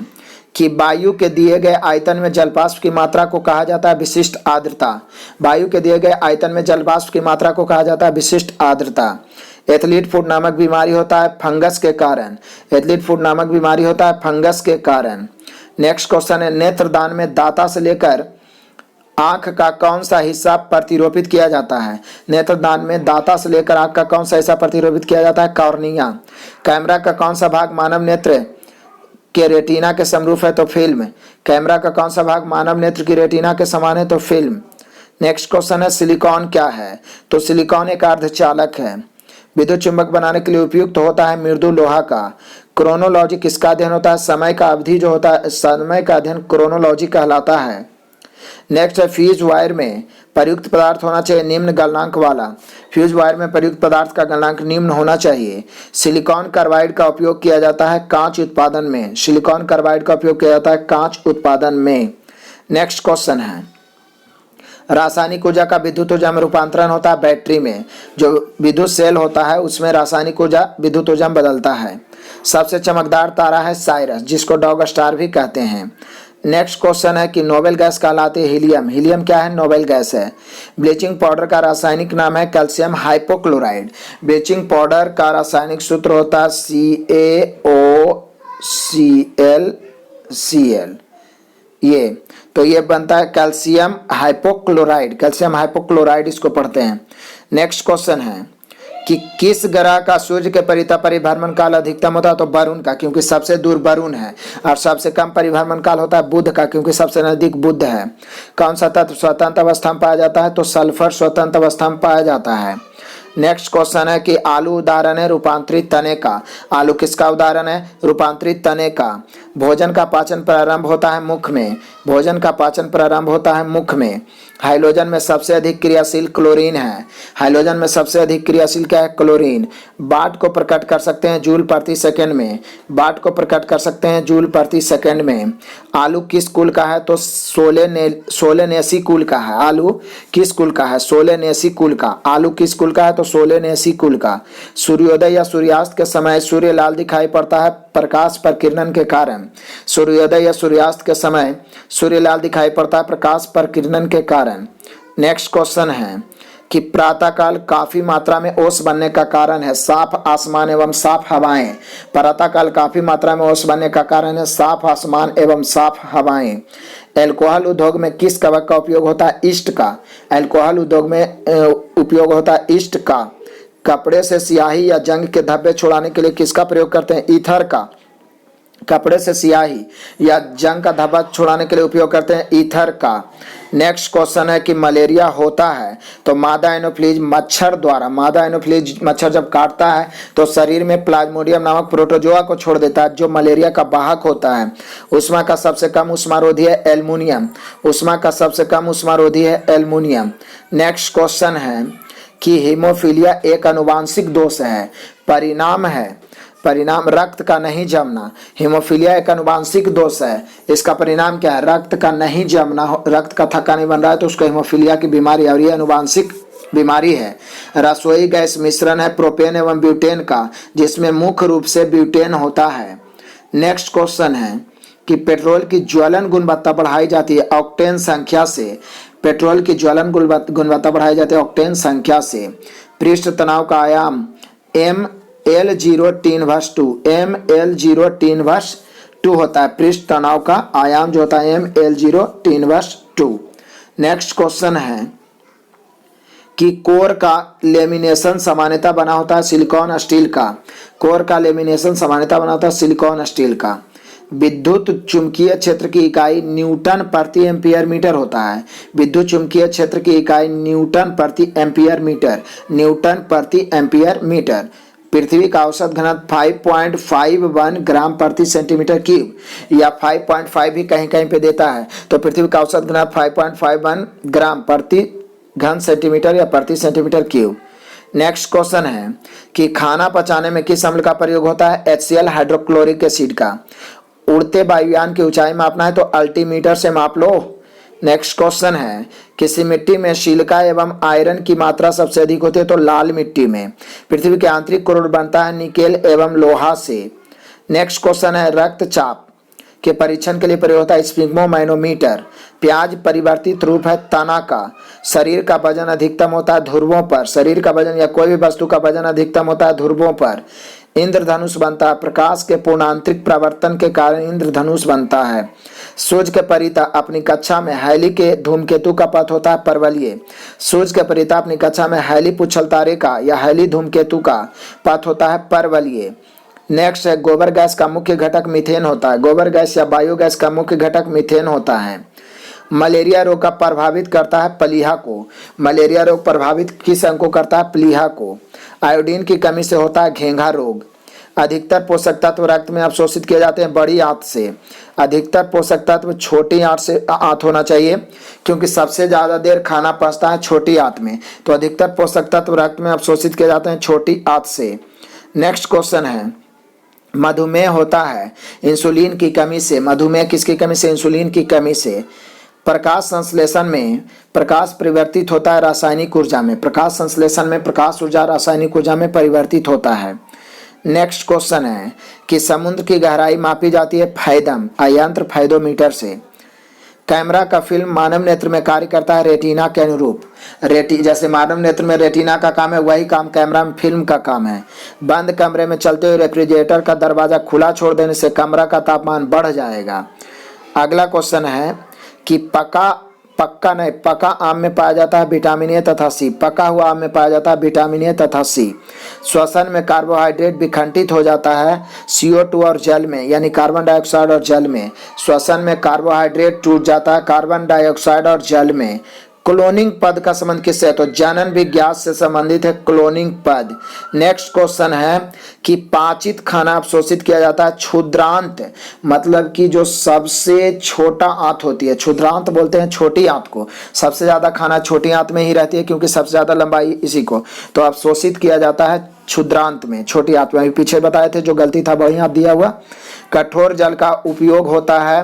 कि वायु के दिए गए आयतन में जलवाष्प की मात्रा को कहा जाता है विशिष्ट आर्द्रता। वायु के दिए गए आयतन में जलवाष्प की मात्रा को कहा जाता है विशिष्ट आर्द्रता। एथलीट फुट नामक बीमारी होता है फंगस के कारण। एथलीट फुट नामक बीमारी होता है फंगस के कारण। नेक्स्ट क्वेश्चन है नेत्रदान में दाता से लेकर आंख का कौन सा हिस्सा प्रतिरोपित किया जाता है? नेत्रदान में दाता से लेकर आंख का कौन सा हिस्सा प्रतिरोपित किया जाता है? कॉर्निया। कैमरा का कौन सा भाग मानव नेत्र के रेटिना के समरूप है? तो फिल्म। कैमरा का कौन सा भाग मानव नेत्र की रेटिना के समान है? तो फिल्म। नेक्स्ट क्वेश्चन है सिलिकॉन क्या है? तो सिलिकॉन एक अर्धचालक है। विद्युत चुंबक बनाने के लिए उपयुक्त होता है मृदु लोहा का। क्रोनोलॉजी किसका अध्ययन होता है? समय का अवधि जो होता है, समय का अध्ययन क्रोनोलॉजी कहलाता है। नेक्स्ट है फ्यूज वायर में प्रयुक्त पदार्थ होना चाहिए निम्न गलनांक वाला। फ्यूज वायर में प्रयुक्त पदार्थ का गलनांक निम्न होना चाहिए। सिलिकॉन कार्बाइड का उपयोग किया जाता है कांच उत्पादन में। सिलिकॉन कार्बाइड का उपयोग किया जाता है कांच उत्पादन में। नेक्स्ट क्वेश्चन है रासायनिक ऊर्जा का विद्युत ऊर्जा में रूपांतरण होता है बैटरी में। जो विद्युत सेल होता है उसमें रासायनिक ऊर्जा विद्युत ऊर्जा में बदलता है। सबसे चमकदार तारा है साइरस, जिसको डॉग स्टार भी कहते हैं। नेक्स्ट क्वेश्चन है कि नोबेल गैस कहलाते हीलियम। हीलियम क्या है? नोबेल गैस है। ब्लीचिंग पाउडर का रासायनिक नाम है कैल्शियम हाइपोक्लोराइड। ब्लीचिंग पाउडर का रासायनिक सूत्र होता है CaOClCl। ये बनता है कैल्शियम हाइपोक्लोराइड। कैल्शियम हाइपोक्लोराइड इसको पढ़ते हैं। नेक्स्ट क्वेश्चन है कि किस ग्रह का सूर्य के परिभ्रमण काल अधिकतम होता है? तो वरुण का, क्योंकि सबसे दूर वरुण है। और सबसे कम परिभ्रमण काल होता है बुध का, क्योंकि सबसे नजदीक बुध है। कौन सा तत्व स्वतंत्र अवस्था में पाया जाता है? तो सल्फर स्वतंत्र अवस्था में पाया जाता है। नेक्स्ट क्वेश्चन है कि आलू उदाहरण है रूपांतरित तने का। आलू किसका उदाहरण है? रूपांतरित तने का। भोजन का पाचन प्रारंभ होता है मुख में। भोजन का पाचन प्रारंभ होता है मुख में। हाइड्रोजन में सबसे अधिक क्रियाशील क्लोरीन है। हाइड्रोजन में सबसे अधिक क्रियाशील क्या है? क्लोरीन। वाट को प्रकट कर सकते हैं जूल प्रति सेकंड में। वाट को प्रकट कर सकते हैं जूल प्रति सेकंड में। आलू किस कुल का है? तो सोलेनेसी कुल का है। आलू किस कुल का है? सोलेनेसी कुल का। आलू किस कुल का है? तो सोलेनेसी कुल का। सूर्योदय या सूर्यास्त के समय सूर्य लाल दिखाई पड़ता है प्रकाश प्रकीर्णन के कारण। सूर्योदय या सूर्यास्त के समय सूर्य लाल दिखाई पड़ता है प्रकाश प्रकीर्णन के कारण। नेक्स्ट क्वेश्चन है कि प्रातःकाल काफी मात्रा में ओस बनने का कारण है साफ आसमान एवं साफ हवाएं। प्रातःकाल काफी मात्रा में ओस बनने का कारण है साफ आसमान एवं साफ हवाएं। अल्कोहल उद्योग में किस कवक का उपयोग होता है? ईस्ट का। अल्कोहल उद्योग में उपयोग होता है ईस्ट का। कपड़े से स्याही या जंग के धब्बे छुड़ाने के लिए किसका प्रयोग करते हैं? ईथर का। कपड़े से स्याही या जंग का धब्बा छुड़ाने के लिए उपयोग करते हैं ईथर का। नेक्स्ट क्वेश्चन है कि मलेरिया होता है तो मादा एनोफ्लीज मच्छर द्वारा। मादा एनोफ्लीज मच्छर जब काटता है तो शरीर में प्लाज्मोडियम नामक प्रोटोजोआ को छोड़ देता है जो मलेरिया का वाहक होता है। उष्मा का सबसे कम उष्मारोधी है एल्युमिनियम। उष्मा का सबसे कम उष्मारोधी है एल्युमिनियम। नेक्स्ट क्वेश्चन है कि हीमोफीलिया एक आनुवांशिक दोष है। परिणाम रक्त का नहीं जमना। हीमोफीलिया एक आनुवांशिक दोष है। इसका परिणाम क्या है? रक्त का नहीं जमना। रक्त का थक्का नहीं बन रहा है तो उसको हीमोफीलिया की बीमारी है और ये आनुवांशिक बीमारी है। रसोई गैस मिश्रण है प्रोपेन एवं ब्यूटेन का जिसमें मुख्य रूप से ब्यूटेन होता है। नेक्स्ट क्वेश्चन है कि पेट्रोल की ज्वलन गुणवत्ता बढ़ाई जाती है ऑक्टेन संख्या से। पेट्रोल की ज्वलन गुणवत्ता बढ़ाई जाती है ऑक्टेन संख्या से। पृष्ठ तनाव का आयाम ML0 ML0 होता है। पृष्ठ तनाव का आयाम जो होता है ML0 नेक्स्ट क्वेश्चन है कि कोर का लेमिनेशन सामान्यतः बना होता है सिलिकॉन स्टील का। कोर का लेमिनेशन सामान्यतः बना होता है सिलिकॉन स्टील का। विद्युत चुंबकीय क्षेत्र की इकाई न्यूटन प्रति एम्पियर मीटर होता है। विद्युत चुंबकीय क्षेत्र की इकाई न्यूटन प्रति एम्पियर मीटर। न्यूटन प्रति एम्पियर मीटर। पृथ्वी का औसत घनत्व 5.51 ग्राम प्रति सेंटीमीटर क्यूब या 5.5 भी कहीं कहीं पे देता है। तो पृथ्वी का औसत घनत्व 5.51 ग्राम प्रति घन सेंटीमीटर या प्रति सेंटीमीटर क्यूब। नेक्स्ट क्वेश्चन है कि खाना पचाने में किस अम्ल का प्रयोग होता है? HCl हाइड्रोक्लोरिक एसिड का। उड़ते वायुयान की ऊंचाई मापना है तो अल्टीमीटर से माप लो। नेक्स्ट क्वेश्चन है किसी मिट्टी में सिलिका एवं आयरन की मात्रा सबसे अधिक होती है तो लाल मिट्टी में। पृथ्वी के आंतरिक कोर बनता है निकेल एवं लोहा से। नेक्स्ट क्वेश्चन है रक्तचाप के परीक्षण के लिए प्रयोग होता है स्फिग्मोमैनोमीटर। प्याज परिवर्तित रूप है तना का। शरीर का वजन अधिकतम होता है ध्रुवों पर। शरीर का वजन या कोई भी वस्तु का वजन अधिकतम होता है ध्रुवों पर। इंद्रधनुष बनता है प्रकाश के पूर्णांतरिक प्रवर्तन के कारण इंद्रधनुष बनता है। सूर्य के परिता अपनी कक्षा में हैली के धूमकेतु का पथ होता है परवलय। सूर्य के परिता अपनी कक्षा में हैली पुच्छल तारे का या हैली धूमकेतु का पथ होता है परवलय। नेक्स्ट है गोबर गैस का मुख्य घटक मीथेन होता है। गोबर गैस या बायोगैस का मुख्य घटक मीथेन होता है। मलेरिया रोग का प्रभावित करता है प्लीहा को। मलेरिया रोग प्रभावित किस अंग को करता है? प्लीहा को। आयोडीन की कमी से होता है घेंघा रोग। अधिकतर पोषक तत्व रक्त में अवशोषित किए जाते हैं बड़ी आंत से। अधिकतर पोषक तत्व छोटी आंत होना चाहिए क्योंकि सबसे ज्यादा देर खाना पचता है छोटी आंत में। तो अधिकतर पोषक तत्व रक्त में अवशोषित किए जाते हैं छोटी आंत से। नेक्स्ट क्वेश्चन है मधुमेह होता है इंसुलिन की कमी से। मधुमेह किसकी कमी से? इंसुलिन की कमी से। प्रकाश संश्लेषण में प्रकाश परिवर्तित होता है रासायनिक ऊर्जा में। प्रकाश संश्लेषण में प्रकाश ऊर्जा रासायनिक ऊर्जा में परिवर्तित होता है। नेक्स्ट क्वेश्चन है कि समुद्र की गहराई मापी जाती है फैदम यंत्र फैदोमीटर से। कैमरा का फिल्म मानव नेत्र में कार्य करता है रेटिना के अनुरूप। जैसे मानव नेत्र में रेटिना का काम है वही काम कैमरा में फिल्म का काम है। बंद कमरे में चलते हुए रेफ्रिजरेटर का दरवाजा खुला छोड़ देने से कमरा का तापमान बढ़ जाएगा। अगला क्वेश्चन है कि पका आम में पाया जाता है विटामिन ए तथा सी। पका हुआ आम में पाया जाता है विटामिन ए तथा सी। श्वसन में कार्बोहाइड्रेट विखंडित हो जाता है CO2 और जल में यानी कार्बन डाइऑक्साइड और जल में। श्वसन में कार्बोहाइड्रेट टूट जाता है कार्बन डाइऑक्साइड और जल में। क्लोनिंग पद का संबंध किससे है? तो जनन विज्ञान से संबंधित है क्लोनिंग पद। नेक्स्ट क्वेश्चन है कि पाचित खाना अवशोषित किया जाता है क्षुद्रांत, मतलब कि जो सबसे छोटा आंत होती है, क्षुद्रांत बोलते हैं छोटी आंत को। सबसे ज्यादा खाना छोटी आंत में ही रहती है क्योंकि सबसे ज्यादा लंबाई इसी को, तो अवशोषित किया जाता है क्षुद्रांत में, छोटी आंत में। पीछे बताए थे, जो गलती था वही आप दिया हुआ। कठोर जल का उपयोग होता है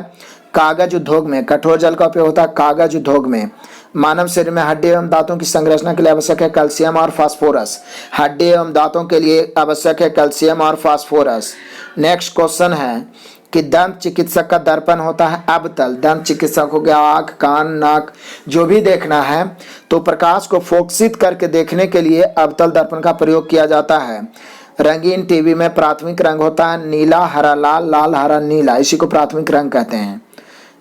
कागज उद्योग में, कठोर जल का उपयोग होता है कागज उद्योग में। मानव शरीर में हड्डी एवं दांतों की संरचना के लिए आवश्यक है कैल्शियम और फास्फोरस, हड्डी एवं दांतों के लिए आवश्यक है कैल्शियम और फास्फोरस। नेक्स्ट क्वेश्चन है कि दंत चिकित्सक का दर्पण होता है अवतल। दंत चिकित्सक हो गया आंख, कान, नाक, जो भी देखना है तो प्रकाश को फोकसित करके देखने के लिए अवतल दर्पण का प्रयोग किया जाता है। रंगीन टीवी में प्राथमिक रंग होता है नीला, हरा, लाल, लाल, हरा, नीला, इसी को प्राथमिक रंग कहते हैं।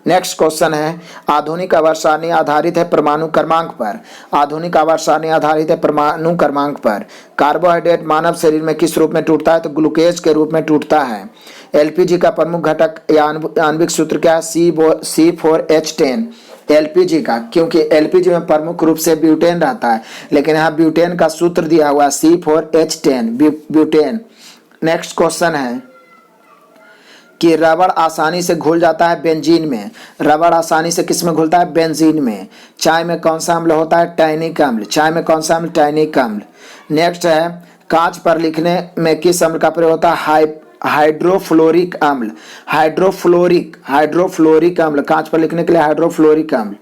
नेक्स्ट क्वेश्चन है आधुनिक आवर्त सारणी आधारित है परमाणु क्रमांक पर। आधुनिक आवर्त सारणी आधारित है परमाणु क्रमांक पर। कार्बोहाइड्रेट मानव शरीर में किस रूप में टूटता है? तो ग्लूकोज के रूप में टूटता है। एलपीजी का प्रमुख घटक या आणविक सूत्र क्या है? C4H10 एलपीजी का, क्योंकि एलपीजी में प्रमुख रूप से ब्यूटेन रहता है, लेकिन यहाँ ब्यूटेन का सूत्र दिया हुआ है C4H10 ब्यूटेन। नेक्स्ट क्वेश्चन है कि रबड़ आसानी से घुल जाता है बेंजीन में। रबड़ आसानी से किस में घुलता है? बेंजीन में। चाय में कौन सा अम्ल होता है? टैनिक अम्ल। चाय में कौन सा अम्ल? टैनिक अम्ल। नेक्स्ट है कांच पर लिखने में किस अम्ल का प्रयोग होता है? हाइड्रोफ्लोरिक अम्ल। हाइड्रोफ्लोरिक अम्ल, कांच पर लिखने के लिए हाइड्रोफ्लोरिक अम्ल।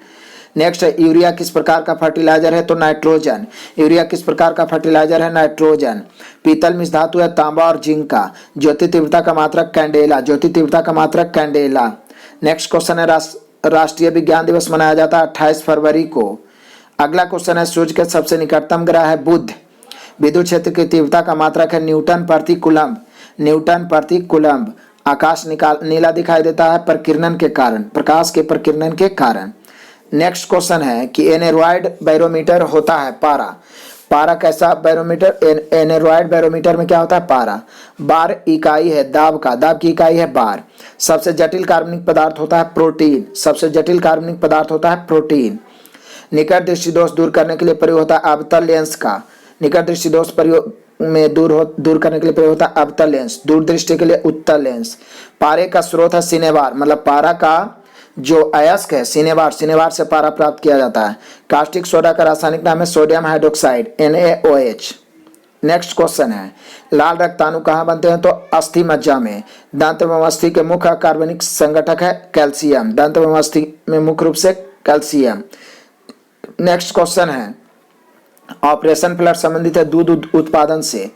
नेक्स्ट है यूरिया किस प्रकार का फर्टिलाइजर है? तो नाइट्रोजन। यूरिया किस प्रकार का फर्टिलाइजर है? नाइट्रोजन। पीतल मिश्र धातु है तांबा और जिंक का। ज्योति तीव्रता का मात्रक कैंडेला। ज्योति तीव्रता का मात्रक कैंडेला। नेक्स्ट क्वेश्चन है राष्ट्रीय विज्ञान दिवस मनाया जाता है 28 फरवरी को। अगला क्वेश्चन है सूर्य के सबसे निकटतम ग्रह है बुध। विद्युत क्षेत्र की तीव्रता का मात्रक है न्यूटन प्रति कूलम्ब। न्यूटन प्रति कूलम्ब। आकाश नीला दिखाई देता है प्रकिरणन के कारण, प्रकाश के प्रकिरणन के कारण। नेक्स्ट क्वेश्चन है कि एनेरॉइड बैरोमीटर होता है पारा। पारा कैसा बैरोमीटर? एनेरॉइड बैरोमीटर में क्या होता है? पारा। बार इकाई है दाब का, दाब की इकाई है बार। सबसे जटिल कार्बनिक पदार्थ होता है प्रोटीन। सबसे जटिल कार्बनिक पदार्थ होता है प्रोटीन। निकट दृष्टि दोष दूर करने के लिए प्रयोग होता है अवतल लेंस का। निकट दृष्टि दोष प्रयोग में दूर करने के लिए प्रयोग होता है अवतल लेंस। दूर दृष्टि के लिए उत्तल लेंस। पारे का स्रोत है सिनेबार, मतलब पारा का जो अयस्क है सिनेबार, सिनेबार से पारा प्राप्त किया जाता है। कास्टिक सोडा का रासायनिक नाम है sodium hydroxide NaOH। Next question है लाल रक्ताणु कहाँ बनते हैं? तो अस्थि मज्जा में। दंत एवं अस्थि के मुख्य कार्बनिक संगठक है कैल्शियम। दंत एवं अस्थि में मुख्य रूप से कैल्शियम। नेक्स्ट क्वेश्चन है ऑपरेशन फ्लड संबंधित है दूध उत्पादन से।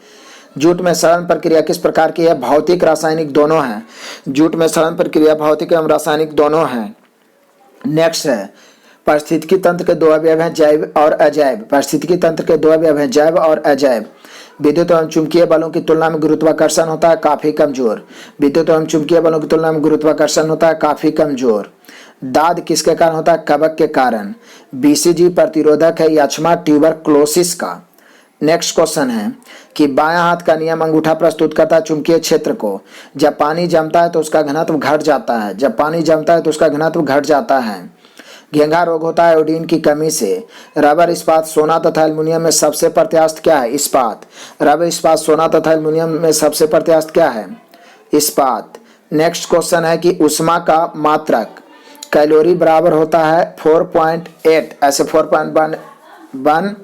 जूट में सड़न प्रक्रिया किस प्रकार की है? भौतिक रासायनिक दोनों है। जूट में सड़न प्रक्रिया भौतिक एवं रासायनिक दोनों है। नेक्स्ट है पारिस्थितिकी तंत्र के दो अवयव हैं जैव और अजैव। पारिस्थितिकी तंत्र के दो अवयव हैं जैव और अजैव। विद्युत एवं चुंबकीय बलों की तुलना में गुरुत्वाकर्षण होता है काफी कमजोर। विद्युत एवं चुंबकीय बलों की तुलना में गुरुत्वाकर्षण होता है काफी कमजोर। दाद किसके कारण होता है? कवक के कारण। BCG प्रतिरोधक है यक्ष्मा ट्यूबरक्लोसिस का। नेक्स्ट क्वेश्चन है कि बायां हाथ का नियम अंगूठा प्रस्तुत करता है चुंबकीय क्षेत्र को। जब पानी जमता है तो उसका घनत्व घट जाता है। जब पानी जमता है तो उसका घनत्व घट जाता है। घेंघा रोग होता है आयोडीन की कमी से। रबर, इस्पात, सोना तथा एल्युमिनियम में सबसे प्रत्यास्थ क्या है? इस्पात। रबर, इस्पात, सोना तथा एल्युमिनियम में सबसे प्रत्यास्थ क्या है? इस्पात। नेक्स्ट क्वेश्चन है कि ऊष्मा का मात्रक कैलोरी बराबर होता है 4.8, ऐसे 4.1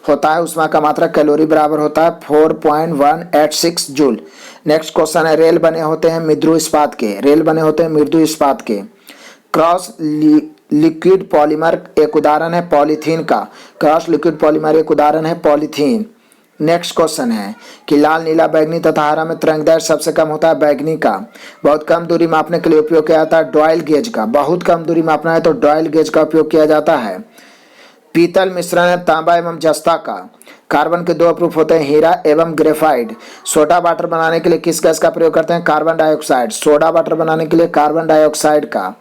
होता है। ऊष्मा का मात्रक कैलोरी बराबर होता है 4.186 जूल। नेक्स्ट क्वेश्चन है रेल बने होते हैं मृदु इस्पात के। रेल बने होते हैं मृदु इस्पात के। क्रॉस लिक्विड पॉलीमर एक उदाहरण है पॉलीथीन का। क्रॉस लिक्विड पॉलीमर एक उदाहरण है पॉलीथीन। नेक्स्ट क्वेश्चन है कि लाल, नीला, बैगनी तथा हरा में तरंगदैर्घ्य सबसे कम होता है बैगनी का। बहुत कम दूरी मापने के लिए उपयोग किया जाता है डॉयल गेज का। बहुत कम दूरी मापना है तो डॉयल गेज का उपयोग किया जाता है। पीतल मिश्रण है तांबा एवं जस्ता का। कार्बन के दो अप्रूफ होते हैं हीरा एवं ग्रेफाइट। सोडा वाटर बनाने के लिए किस गैस का प्रयोग करते हैं? Carbon dioxide. सोडा वाटर बनाने के लिए कार्बन डाइऑक्साइड का।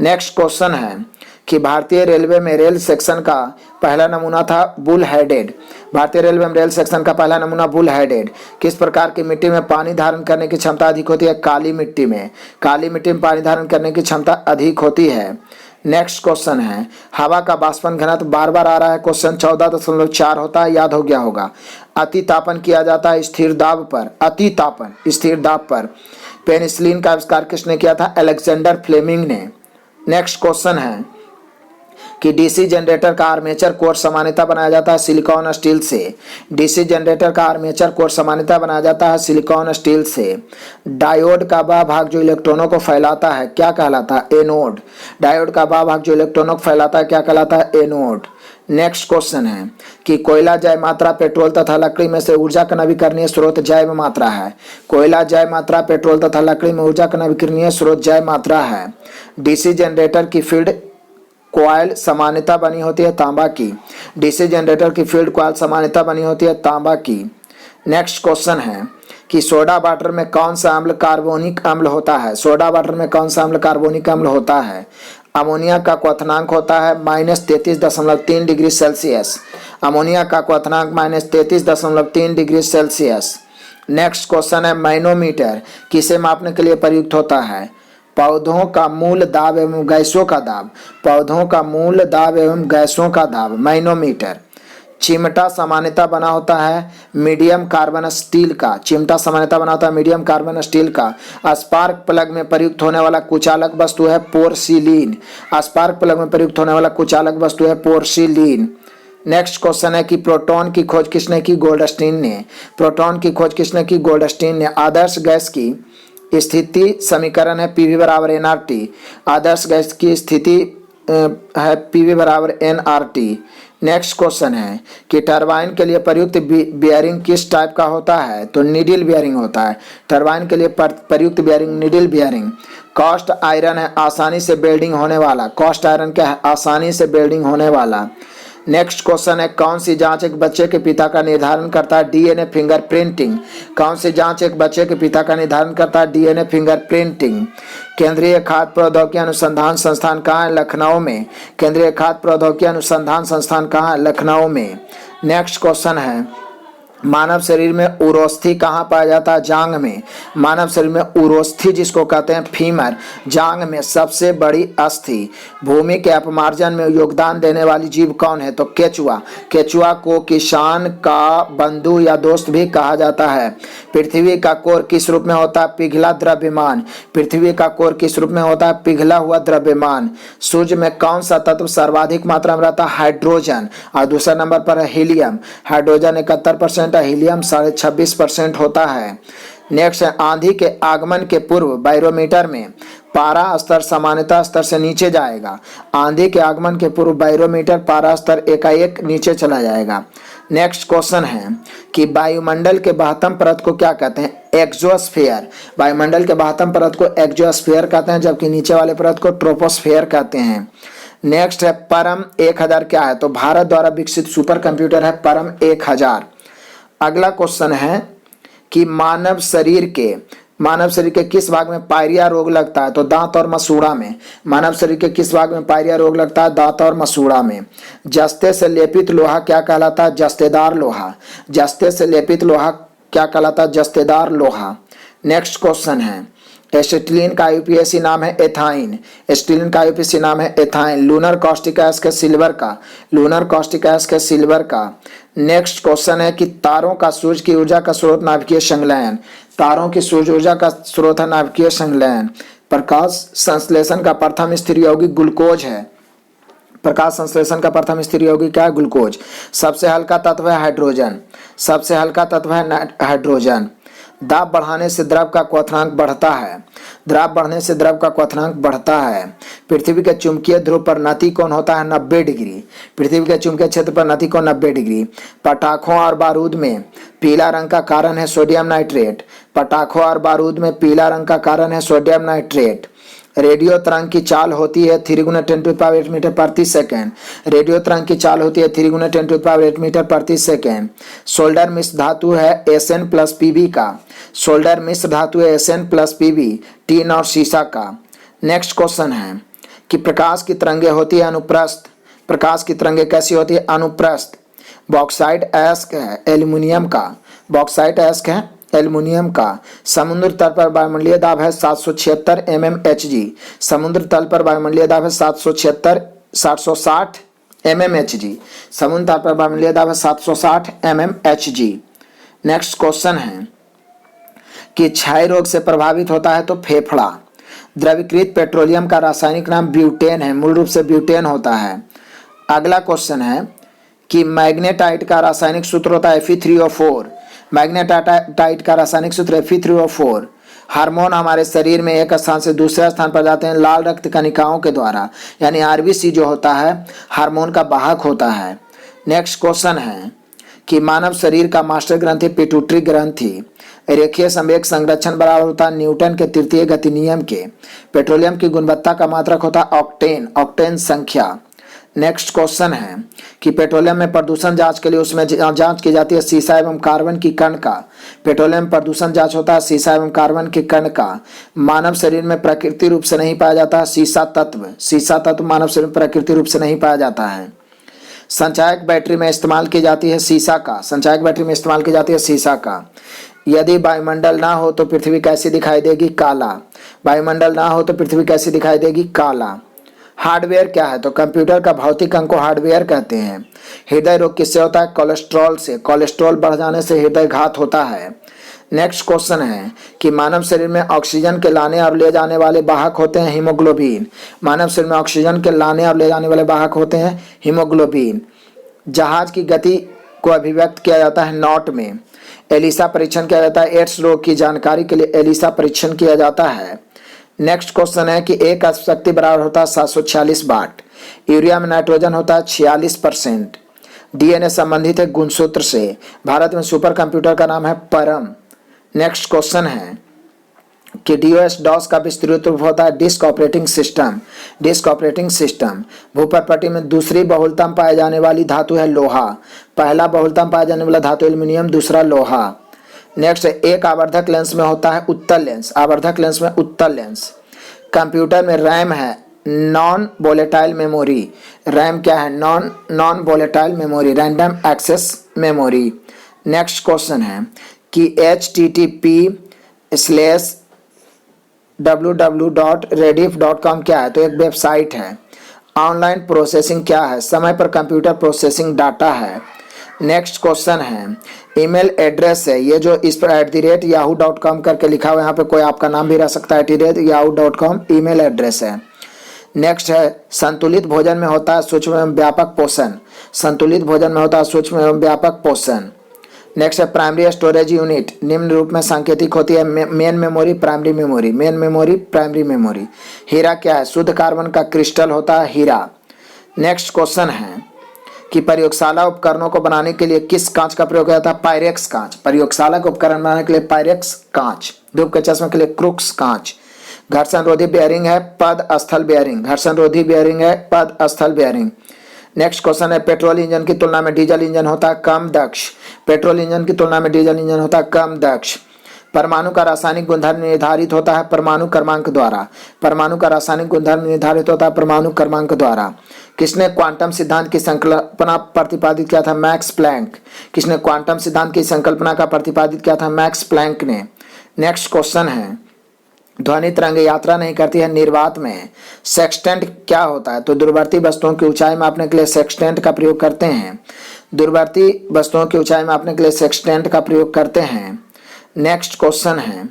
नेक्स्ट क्वेश्चन है कि भारतीय रेलवे में रेल सेक्शन का पहला नमूना था बुल हेडेड। भारतीय रेलवे में रेल सेक्शन का पहला नमूना बुल हेडेड। किस प्रकार की मिट्टी में पानी धारण करने की क्षमता अधिक होती है? काली मिट्टी में। काली मिट्टी में पानी धारण करने की क्षमता अधिक होती है। नेक्स्ट क्वेश्चन है, हवा का बाष्पन घनत्व बार बार आ रहा है, क्वेश्चन 14.4 होता है, याद हो गया होगा। अति तापन किया जाता है स्थिर दाब पर, अति तापन स्थिर दाब पर। पेनिसिलिन का आविष्कार किसने किया था? अलेक्जेंडर फ्लेमिंग ने। नेक्स्ट क्वेश्चन है कि डीसी जनरेटर का आर्मेचर कोर सामान्यतः बनाया जाता है सिलिकॉन स्टील से। डीसी जनरेटर का आर्मेचर कोर सामान्यतः बनाया जाता है सिलिकॉन स्टील से। डायोड का वह भाग जो इलेक्ट्रॉनों को फैलाता है क्या कहलाता है? एनोड। डायोड का वह भाग जो इलेक्ट्रॉनों को फैलाता है क्या कहलाता है? एनोड। नेक्स्ट क्वेश्चन है कि कोयला जैव मात्रा पेट्रोल तथा लकड़ी में से ऊर्जा का नवीकरणीय स्रोत जैव मात्रा है। कोयला जैव मात्रा पेट्रोल तथा लकड़ी में ऊर्जा का नवीकरणीय स्रोत जैव मात्रा है। डीसी जनरेटर की फील्ड कॉइल सामान्यतः बनी होती है तांबा की। डीसी जनरेटर की फील्ड कॉइल सामान्यतः बनी होती है तांबा की। नेक्स्ट क्वेश्चन है कि सोडा वाटर में कौन सा अम्ल कार्बोनिक अम्ल होता है? सोडा वाटर में कौन सा अम्ल कार्बोनिक अम्ल होता है? अमोनिया का क्वथनांक होता है -33.3 डिग्री सेल्सियस। अमोनिया का क्वथनांक -33.3 डिग्री सेल्सियस। नेक्स्ट क्वेश्चन है, मैनोमीटर किसे मापने के लिए प्रयुक्त होता है? पौधों का मूल दाब एवं गैसों का दाब। पौधों का मूल दाब एवं गैसों का दाब, मैनोमीटर। चिमटा सामान्यतः बना होता है मीडियम कार्बन स्टील का। चिमटा सामान्यतः बना होता है मीडियम कार्बन स्टील का। स्पार्क प्लग में प्रयुक्त होने वाला कुचालक वस्तु है पोर्सिलीन। स्पार्क प्लग में प्रयुक्त होने वाला कुचालक वस्तु है पोर्सिलीन। नेक्स्ट क्वेश्चन है कि प्रोटॉन की खोज किसने की? गोल्डस्टीन ने। प्रोटॉन की खोज किसने की? गोल्डस्टीन ने। आदर्श गैस की स्थिति समीकरण है पीवी बराबर एनआरटी। आदर्श गैस की स्थिति है पीवी बराबर एनआरटी। नेक्स्ट क्वेश्चन है कि टरबाइन के लिए प्रयुक्त बियरिंग किस टाइप का होता है? तो नीडल बियरिंग होता है। टरबाइन के लिए प्रयुक्त bearing needle bearing. Cast iron है आसानी से बेल्डिंग होने वाला। कास्ट आयरन क्या है? आसानी से बेल्डिंग होने वाला। नेक्स्ट क्वेश्चन है, कौन सी जांच एक बच्चे के पिता का निर्धारण करता है? DNA fingerprinting. कौन सी जांच एक बच्चे के पिता का निर्धारण करता है? DNA fingerprinting. केंद्रीय खाद्य प्रौद्योगिकी अनुसंधान संस्थान कहाँ है? लखनऊ में। केंद्रीय खाद्य प्रौद्योगिकी अनुसंधान संस्थान कहाँ है? लखनऊ में। नेक्स्ट क्वेश्चन है, मानव शरीर में उरोस्थि कहाँ पाया जाता है? जांग में। मानव शरीर में उरोस्थि जिसको कहते हैं फीमर, जांग में सबसे बड़ी अस्थि। भूमि के अपमार्जन में योगदान देने वाली जीव कौन है? तो केचुआ। केचुआ को किसान का बंधु या दोस्त भी कहा जाता है। पृथ्वी का कोर किस रूप में होता है? पिघला द्रव्यमान। पृथ्वी का कोर किस रूप में होता है? पिघला हुआ द्रव्यमान। सूर्य में कौन सा तत्व सर्वाधिक मात्रा में रहता है? हाइड्रोजन। और दूसरे नंबर पर है हीलियम। हाइड्रोजन 71%, हीलियम 26.5% होता है। नेक्स्ट है, आंधी के आगमन के पूर्व बैरोमीटर में पारा स्तर सामान्यतः स्तर से नीचे जाएगा। आंधी के आगमन के पूर्व बैरोमीटर पारा स्तर एकाएक नीचे चला जाएगा। नेक्स्ट क्वेश्चन है कि वायुमंडल के बाह्यतम परत को क्या कहते हैं? एक्सोस्फीयर। वायुमंडल के बाह्यतम परत को एक्सोस्फीयर कहते हैं, जबकि नीचे वाले परत को ट्रोपोस्फीयर कहते हैं। नेक्स्ट है, परम 1000 क्या है? तो भारत द्वारा विकसित सुपर कंप्यूटर है परम 1000। अगला क्वेश्चन है कि मानव शरीर के किस भाग में पायरिया रोग लगता है? तो दांत और मसूड़ा में। मानव शरीर के किस भाग में पायरिया रोग लगता है? दांत और मसूड़ा में। जस्ते से लेपित लोहा क्या कहलाता है? जस्तेदार लोहा। जस्ते से लेपित लोहा क्या कहलाता है? जस्तेदार लोहा। नेक्स्ट क्वेश्चन है, एसिटिलीन का यूपीएससी नाम है एथाइन। एसिटिलीन का यूपीएससी नाम है ethyne. Lunar caustic acid silver का। लूनर कॉस्टिक एसिड सिल्वर का। नेक्स्ट क्वेश्चन है कि तारों का सूर्य की ऊर्जा का स्रोत नाभिकीय संलयन। तारों की सूर्य ऊर्जा का स्रोत है नाभिकीय संलयन। प्रकाश संश्लेषण का प्रथम स्थिर यौगिक ग्लूकोज है। प्रकाश संश्लेषण का प्रथम स्थिर यौगिक क्या है? ग्लूकोज। सबसे हल्का तत्व है हाइड्रोजन। सबसे हल्का तत्व है हाइड्रोजन। दाब बढ़ाने से द्रव का क्वथनांक बढ़ता है। द्रव बढ़ने से द्रव का क्वथनांक बढ़ता है। पृथ्वी के चुंबकीय ध्रुव पर नति कोण होता है 90 डिग्री। पृथ्वी के चुंबकीय क्षेत्र पर नति कोण 90 डिग्री। पटाखों और बारूद में पीला रंग का कारण है सोडियम नाइट्रेट। पटाखों और बारूद में पीला रंग का कारण है सोडियम नाइट्रेट। रेडियो तरंग की चाल होती है 3 × 10⁸ मीटर प्रति सेकेंड। रेडियो तरंग की चाल होती है 3 × 10⁸ मीटर प्रति सेकेंड। सोल्डर मिश्र धातु है Sn+Pb का। सोल्डर मिश्र धातु है Sn+Pb, टीन और शीशा का। नेक्स्ट क्वेश्चन है कि प्रकाश की तरंगे होती है अनुप्रस्थ। प्रकाश की तरंगे कैसी होती है? अनुप्रस्थ। बॉक्साइट अयस्क है एल्यूमिनियम का। बॉक्साइट अयस्क है एल्युमिनियम का समुद्र तल पर वायुमंडलीय दाब है 776 mmHg। समुद्र तल पर वायुमंडलीय दाब है 760 mmHg। समुद्र तल पर वायुमंडलीय दाब है 760 mmHg। नेक्स्ट क्वेश्चन है कि क्षय रोग से प्रभावित होता है तो फेफड़ा। द्रवीकृत पेट्रोलियम का रासायनिक नाम ब्यूटेन है, मूल रूप से ब्यूटेन होता है। अगला क्वेश्चन है कि मैग्नेटाइट का रासायनिक सूत्र होता है Fe3O4। मैग्नेटाइट का रासायनिक सूत्र Fe3O4। हार्मोन हमारे शरीर में एक स्थान से दूसरे स्थान पर जाते हैं लाल रक्त कणिकाओं के द्वारा, यानी आरबीसी जो होता है हार्मोन का वाहक होता है। नेक्स्ट क्वेश्चन है कि मानव शरीर का मास्टर ग्रंथि पिट्यूटरी ग्रंथि। रेखीय संवेग संरक्षण बराबर होता है न्यूटन के तृतीय गति नियम के। पेट्रोलियम की गुणवत्ता का मात्रक होता है ऑक्टेन, ऑक्टेन संख्या। नेक्स्ट क्वेश्चन है कि पेट्रोलियम में प्रदूषण जांच के लिए उसमें जांच की जाती है सीसा एवं कार्बन की कण का। पेट्रोलियम प्रदूषण जांच होता है सीसा एवं कार्बन के कण का। मानव शरीर में प्राकृतिक रूप से नहीं पाया जाता है सीसा तत्व। सीसा तत्व मानव शरीर में प्राकृतिक रूप से नहीं पाया जाता है। संचायक बैटरी में इस्तेमाल की जाती है सीसा का। संचायक बैटरी में इस्तेमाल की जाती है सीसा का। यदि वायुमंडल ना हो तो पृथ्वी कैसी दिखाई देगी? काला। वायुमंडल ना हो तो पृथ्वी कैसी दिखाई देगी? काला। हार्डवेयर क्या है? तो कंप्यूटर का भौतिक अंग को हार्डवेयर कहते हैं। हृदय रोग किससे होता है? कोलेस्ट्रॉल से। कोलेस्ट्रॉल बढ़ जाने से हृदय घात होता है। नेक्स्ट क्वेश्चन है कि मानव शरीर में ऑक्सीजन के लाने और ले जाने वाले वाहक होते हैं हीमोग्लोबिन। मानव शरीर में ऑक्सीजन के लाने और ले जाने वाले वाहक होते हैं हीमोग्लोबिन। जहाज की गति को अभिव्यक्त किया जाता है नॉट में। एलिसा परीक्षण किया जाता है एड्स रोग की जानकारी के लिए एलिसा परीक्षण किया जाता है। नेक्स्ट क्वेश्चन है कि एक शक्ति बराबर होता है 746 वाट। यूरिया में नाइट्रोजन होता है 46%। डीएनए संबंधित है गुणसूत्र से। भारत में सुपर कंप्यूटर का नाम है परम। नेक्स्ट क्वेश्चन है कि डीओएस डॉस का विस्तृत रूप होता है disk operating system. Disk operating system. भूपरपट्टी में दूसरी बहुलतम पाए जाने वाली धातु है लोहा। पहला बहुलतम पाया जाने वाला धातु एल्युमिनियम, दूसरा लोहा। नेक्स्ट एक आवर्धक लेंस में होता है उत्तल लेंस। आवर्धक लेंस में उत्तल लेंस। कंप्यूटर में रैम है नॉन वोलेटाइल मेमोरी। रैम क्या है? Non volatile memory, random access memory. Next question है कि http://www.rediff.com क्या है? तो एक वेबसाइट है। ऑनलाइन प्रोसेसिंग क्या है? समय पर कंप्यूटर प्रोसेसिंग डाटा है। नेक्स्ट क्वेश्चन है ईमेल एड्रेस है, ये जो इस पर @yahoo.com करके लिखा हुआ है, यहाँ पे कोई आपका नाम भी रह सकता है @yahoo.com ईमेल एड्रेस है। नेक्स्ट है संतुलित भोजन में होता है सूक्ष्म एवं व्यापक पोषण। संतुलित भोजन में होता है सूक्ष्म एवं व्यापक पोषण। नेक्स्ट है प्राइमरी स्टोरेज यूनिट निम्न रूप में सांकेतिक होती है main memory, primary memory, main memory, primary memory. हीरा क्या है? शुद्ध कार्बन का क्रिस्टल होता है हीरा। नेक्स्ट क्वेश्चन है कि प्रयोगशाला उपकरणों को बनाने के लिए किस कांच का प्रयोग किया जाता है? पायरेक्स कांच। प्रयोगशाला के उपकरण बनाने के लिए पायरेक्स कांच। धूप के चश्मे के लिए क्रुक्स कांच। घर्षण रोधी बेयरिंग है पद स्थल बेयरिंग। घर्षण रोधी बेयरिंग है पद स्थल बेयरिंग। नेक्स्ट क्वेश्चन है पेट्रोल इंजन की तुलना में डीजल इंजन होता है कम दक्ष। पेट्रोल इंजन की तुलना में डीजल इंजन होता है कम दक्ष। परमाणु का रासायनिक गुणधर्म निर्धारित होता है परमाणु क्रमांक द्वारा। परमाणु का रासायनिक गुणधर्म निर्धारित होता है परमाणु क्रमांक द्वारा। किसने क्वांटम सिद्धांत की संकल्पना प्रतिपादित किया था? Max Planck. किसने क्वांटम सिद्धांत की संकल्पना का प्रतिपादित किया था? मैक्स प्लैंक ने। नेक्स्ट क्वेश्चन है ध्वनि तरंग यात्रा नहीं करती है निर्वात में। सेक्सटेंट क्या होता है? तो दूरवर्ती वस्तुओं की ऊंचाई मापने के लिए सेक्सटेंट का प्रयोग करते हैं। दूरवर्ती वस्तुओं की ऊंचाई मापने के लिए सेक्सटेंट का प्रयोग करते हैं। नेक्स्ट क्वेश्चन है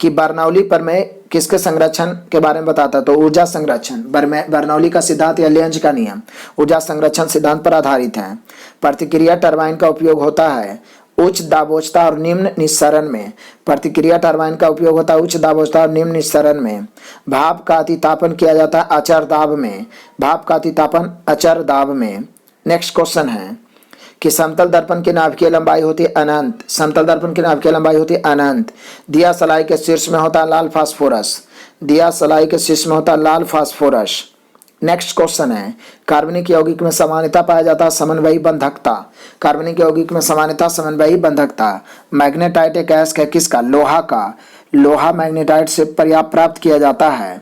कि बर्नौली प्रमेय किसके संरक्षण के बारे में बताता है? तो ऊर्जा संरक्षण। बर्नौली का सिद्धांत या लेंज का नियम ऊर्जा संरक्षण सिद्धांत पर आधारित है। प्रतिक्रिया टरबाइन का उपयोग होता है उच्च दाबोचता और निम्न निस्सरण में। प्रतिक्रिया टरबाइन का उपयोग होता है उच्च दाबोचता और निम्न निस्सरण में। भाप का अतितापन किया जाता है अचर दाब में। भाप का अतितापन अचर दाब में। नेक्स्ट क्वेश्चन है कि समतल दर्पण की नाभिकीय लंबाई होती है अनंत। समतल दर्पण की नाभिकीय लंबाई होती है अनंत। दिया सलाई के शीर्ष में होता है लाल फास्फोरस। दिया सलाई के शीर्ष में होता है लाल फास्फोरस। नेक्स्ट क्वेश्चन है कार्बनिक यौगिक में समानता पाया जाता है समन्वयी बंधकता। कार्बनिक यौगिक में समानता समन्वयी बंधकता। मैग्नेटाइट एक अयस्क है किसका? लोहा का। लोहा मैग्नेटाइट से प्राप्त किया जाता है।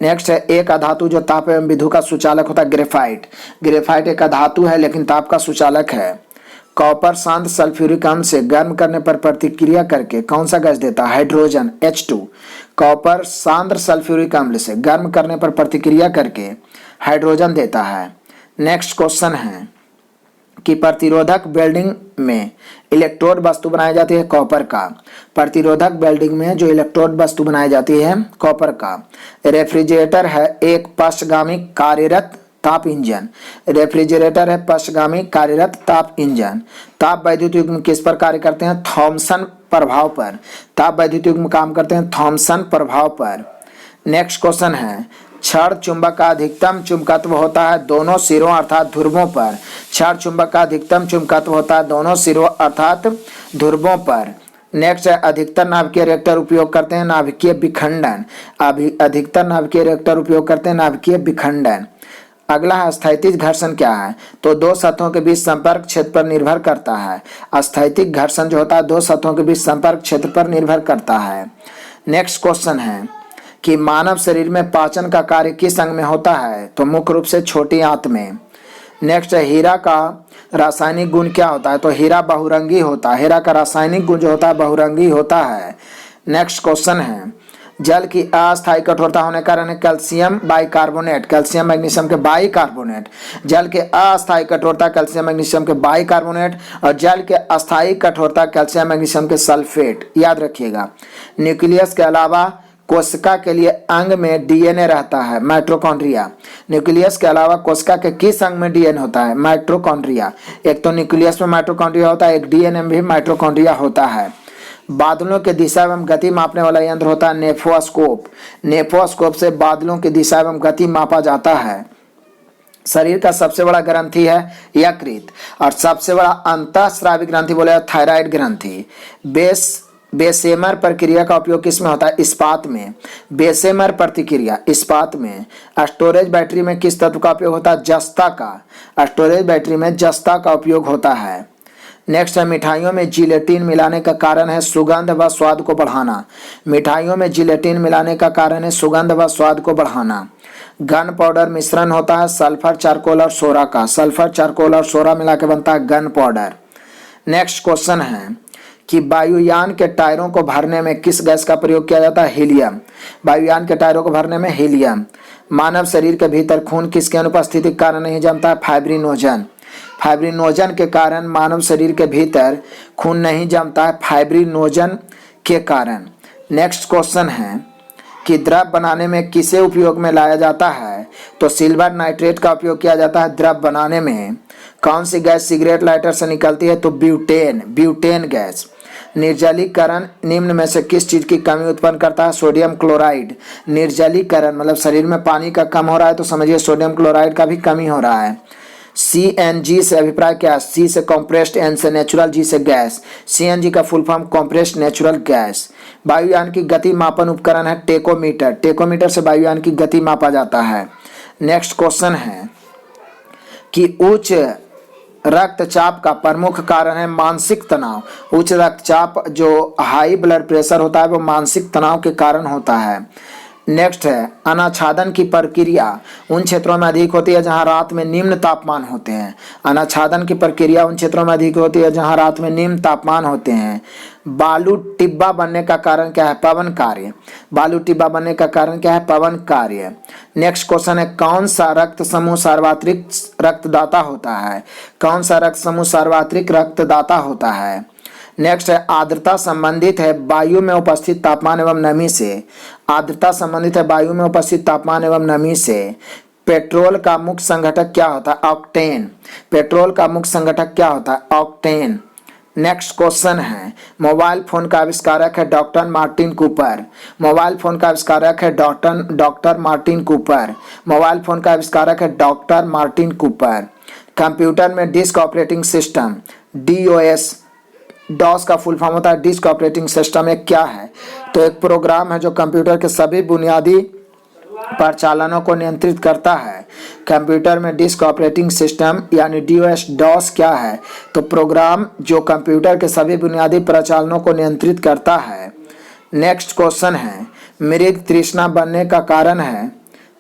नेक्स्ट है एक अधातु जो ताप एवं विद्युत का सुचालक होता है ग्रेफाइट। ग्रेफाइट एक अधातु है लेकिन ताप का सुचालक है। कॉपर शांत सल्फ्यूरिक अम्ल से गर्म करने पर प्रतिक्रिया करके कौन सा गैस देता है? Hydrogen H2। कॉपर शांत सल्फ्यूरिक अम्ल से गर्म करने पर प्रतिक्रिया करके हाइड्रोजन देता है। नेक्स्ट क्वेश्चन है कि प्रतिरोधक वेल्डिंग में इलेक्ट्रोड वस्तु बनाई जाती है कॉपर का। प्रतिरोधक वेल्डिंग में जो इलेक्ट्रोड वस्तु बनाई जाती है कॉपर का। रेफ्रिजरेटर है एक पश्चगामी कार्यरत ताप इंजन। रेफ्रिजरेटर है पश्चगामी कार्यरत ताप इंजन। ताप वैद्युत युग्म किस पर कार्य करते हैं? थॉमसन प्रभाव पर। ताप वैद्युत युग्म काम करते हैं थॉमसन प्रभाव पर। नेक्स्ट क्वेश्चन है क्षण चुंबक का अधिकतम चुंबकत्व होता है दोनों सिरों अर्थात ध्रुवों पर। क्षण चुंबक का अधिकतम चुंबकत्व होता है दोनों सिरों अर्थात ध्रुवों पर। नेक्स्ट है अधिकतर नाभिकीय रिएक्टर उपयोग करते हैं नाभिकीय विखंडन। अधिकतर नाभिकीय रिएक्टर उपयोग करते हैं नाभिकीय विखंडन। अगला है स्थैतिक घर्षण क्या है? तो दो सतहों के बीच संपर्क क्षेत्र पर निर्भर करता है। स्थैतिक घर्षण जो होता है दो सतहों के बीच संपर्क क्षेत्र पर निर्भर करता है। नेक्स्ट क्वेश्चन है कि मानव शरीर में पाचन का कार्य किस अंग में होता है? तो मुख्य रूप से छोटी आंत में। नेक्स्ट है हीरा का रासायनिक गुण क्या होता है? तो हीरा बहुरंगी होता है। हीरा का रासायनिक गुण जो होता है बहुरंगी होता है। नेक्स्ट क्वेश्चन है जल की अस्थायी कठोरता होने के कारण कैल्शियम बाइकार्बोनेट। कैल्शियम मैग्नीशियम के बाइकार्बोनेट। जल के अस्थायी कठोरता कैल्शियम मैग्नीशियम के बाइकार्बोनेट और जल के अस्थायी कठोरता कैल्शियम मैग्नीशियम के सल्फेट। याद रखिएगा। न्यूक्लियस के अलावा कोशिका के लिए अंग में डीएनए रहता है माइटोकॉन्ड्रिया। न्यूक्लियस के अलावा कोशिका के किस अंग में डीएनए होता है? माइटोकॉन्ड्रिया। एक तो न्यूक्लियस में माइटोकॉन्ड्रिया होता है, एक डीएनए में भी माइटोकॉन्ड्रिया होता है। बादलों की दिशा एवं गति मापने वाला यंत्र होता है नेफोस्कोप। नेफोस्कोप से बादलों की दिशा एवं गति मापा जाता है। शरीर का सबसे बड़ा ग्रंथि है यकृत और सबसे बड़ा अंतःस्रावी ग्रंथि बोले थायराइड ग्रंथि। बेसेमर प्रक्रिया का उपयोग किसमें होता है? इस्पात में। बेसेमर प्रतिक्रिया इस्पात में। स्टोरेज बैटरी में किस तत्व का उपयोग होता है? जस्ता का। स्टोरेज बैटरी में जस्ता का उपयोग होता है। नेक्स्ट है मिठाइयों में जिलेटिन मिलाने का कारण है सुगंध व स्वाद को बढ़ाना। मिठाइयों में जिलेटिन मिलाने का कारण है सुगंध व स्वाद को बढ़ाना। गन पाउडर मिश्रण होता है सल्फर चारकोल और सोरा का। सल्फर चारकोल और सोरा मिला के बनता है गन पाउडर। नेक्स्ट क्वेश्चन है कि वायुयान के टायरों को भरने में किस गैस का प्रयोग किया जाता है? हीलियम। वायुयान के टायरों को भरने में हीलियम। मानव शरीर के भीतर खून किसके अनुपस्थिति के कारण नहीं जमता है? फाइब्रिनोजन। फाइब्रिनोजन के कारण मानव शरीर के भीतर खून नहीं जमता है फाइब्रिनोजन के कारण। नेक्स्ट क्वेश्चन है कि द्रव बनाने में किसे उपयोग में लाया जाता है? तो सिल्वर नाइट्रेट का उपयोग किया जाता है द्रव बनाने में। कौन सी गैस सिगरेट लाइटर से निकलती है? तो ब्यूटेन। Butane gas. निर्जलीकरण निम्न में से किस चीज की कमी उत्पन्न करता है? Sodium chloride. निर्जलीकरण मतलब शरीर में पानी का कम हो रहा है तो समझिए सोडियम क्लोराइड का भी कमी हो रहा है। CNG से अभिप्राय क्या? C से कॉम्प्रेस्ड, N से नेचुरल, G से गैस। CNG का full form compressed natural gas. वायुयान की गति मापन उपकरण है टेकोमीटर। टेकोमीटर से वायुयान की गति मापा जाता है। नेक्स्ट क्वेश्चन है कि उच्च रक्तचाप का प्रमुख कारण है मानसिक तनाव। उच्च रक्तचाप जो हाई ब्लड प्रेशर होता है वो मानसिक तनाव के कारण होता है। नेक्स्ट है अनाच्छादन की प्रक्रिया उन क्षेत्रों में अधिक होती है जहां रात में निम्न तापमान होते हैं। अनाच्छादन की प्रक्रिया उन क्षेत्रों में अधिक होती है जहां रात में निम्न तापमान होते हैं। बालू टिब्बा बनने का कारण क्या है? पवन कार्य। बालू टिब्बा बनने का कारण क्या है? पवन कार्य। नेक्स्ट क्वेश्चन है कौन सा रक्त समूह सार्वत्रिक रक्तदाता होता है? कौन सा रक्त समूह सार्वत्रिक रक्तदाता होता है? नेक्स्ट है आर्द्रता संबंधित है वायु में उपस्थित तापमान एवं नमी से। आर्द्रता संबंधित है वायु में उपस्थित तापमान एवं नमी से। पेट्रोल का मुख्य संघटक क्या होता है? ऑक्टेन। पेट्रोल का मुख्य संघटक क्या होता है? ऑक्टेन। नेक्स्ट क्वेश्चन है मोबाइल फोन का आविष्कारक है doctor Martin Cooper. Mobile phone का आविष्कारक है doctor Martin Cooper. Mobile phone का आविष्कारक है डॉक्टर मार्टिन कूपर। कंप्यूटर में disk operating system DOS DOS का फुल फॉर्म होता है डिस्क ऑपरेटिंग सिस्टम। एक क्या है? तो एक प्रोग्राम है जो कंप्यूटर के सभी बुनियादी परिचालनों को नियंत्रित करता है। कंप्यूटर में डिस्क ऑपरेटिंग सिस्टम यानी DOS क्या है? तो प्रोग्राम जो कंप्यूटर के सभी बुनियादी परिचालनों को नियंत्रित करता है। नेक्स्ट क्वेश्चन है मृग तृष्णा बनने का कारण है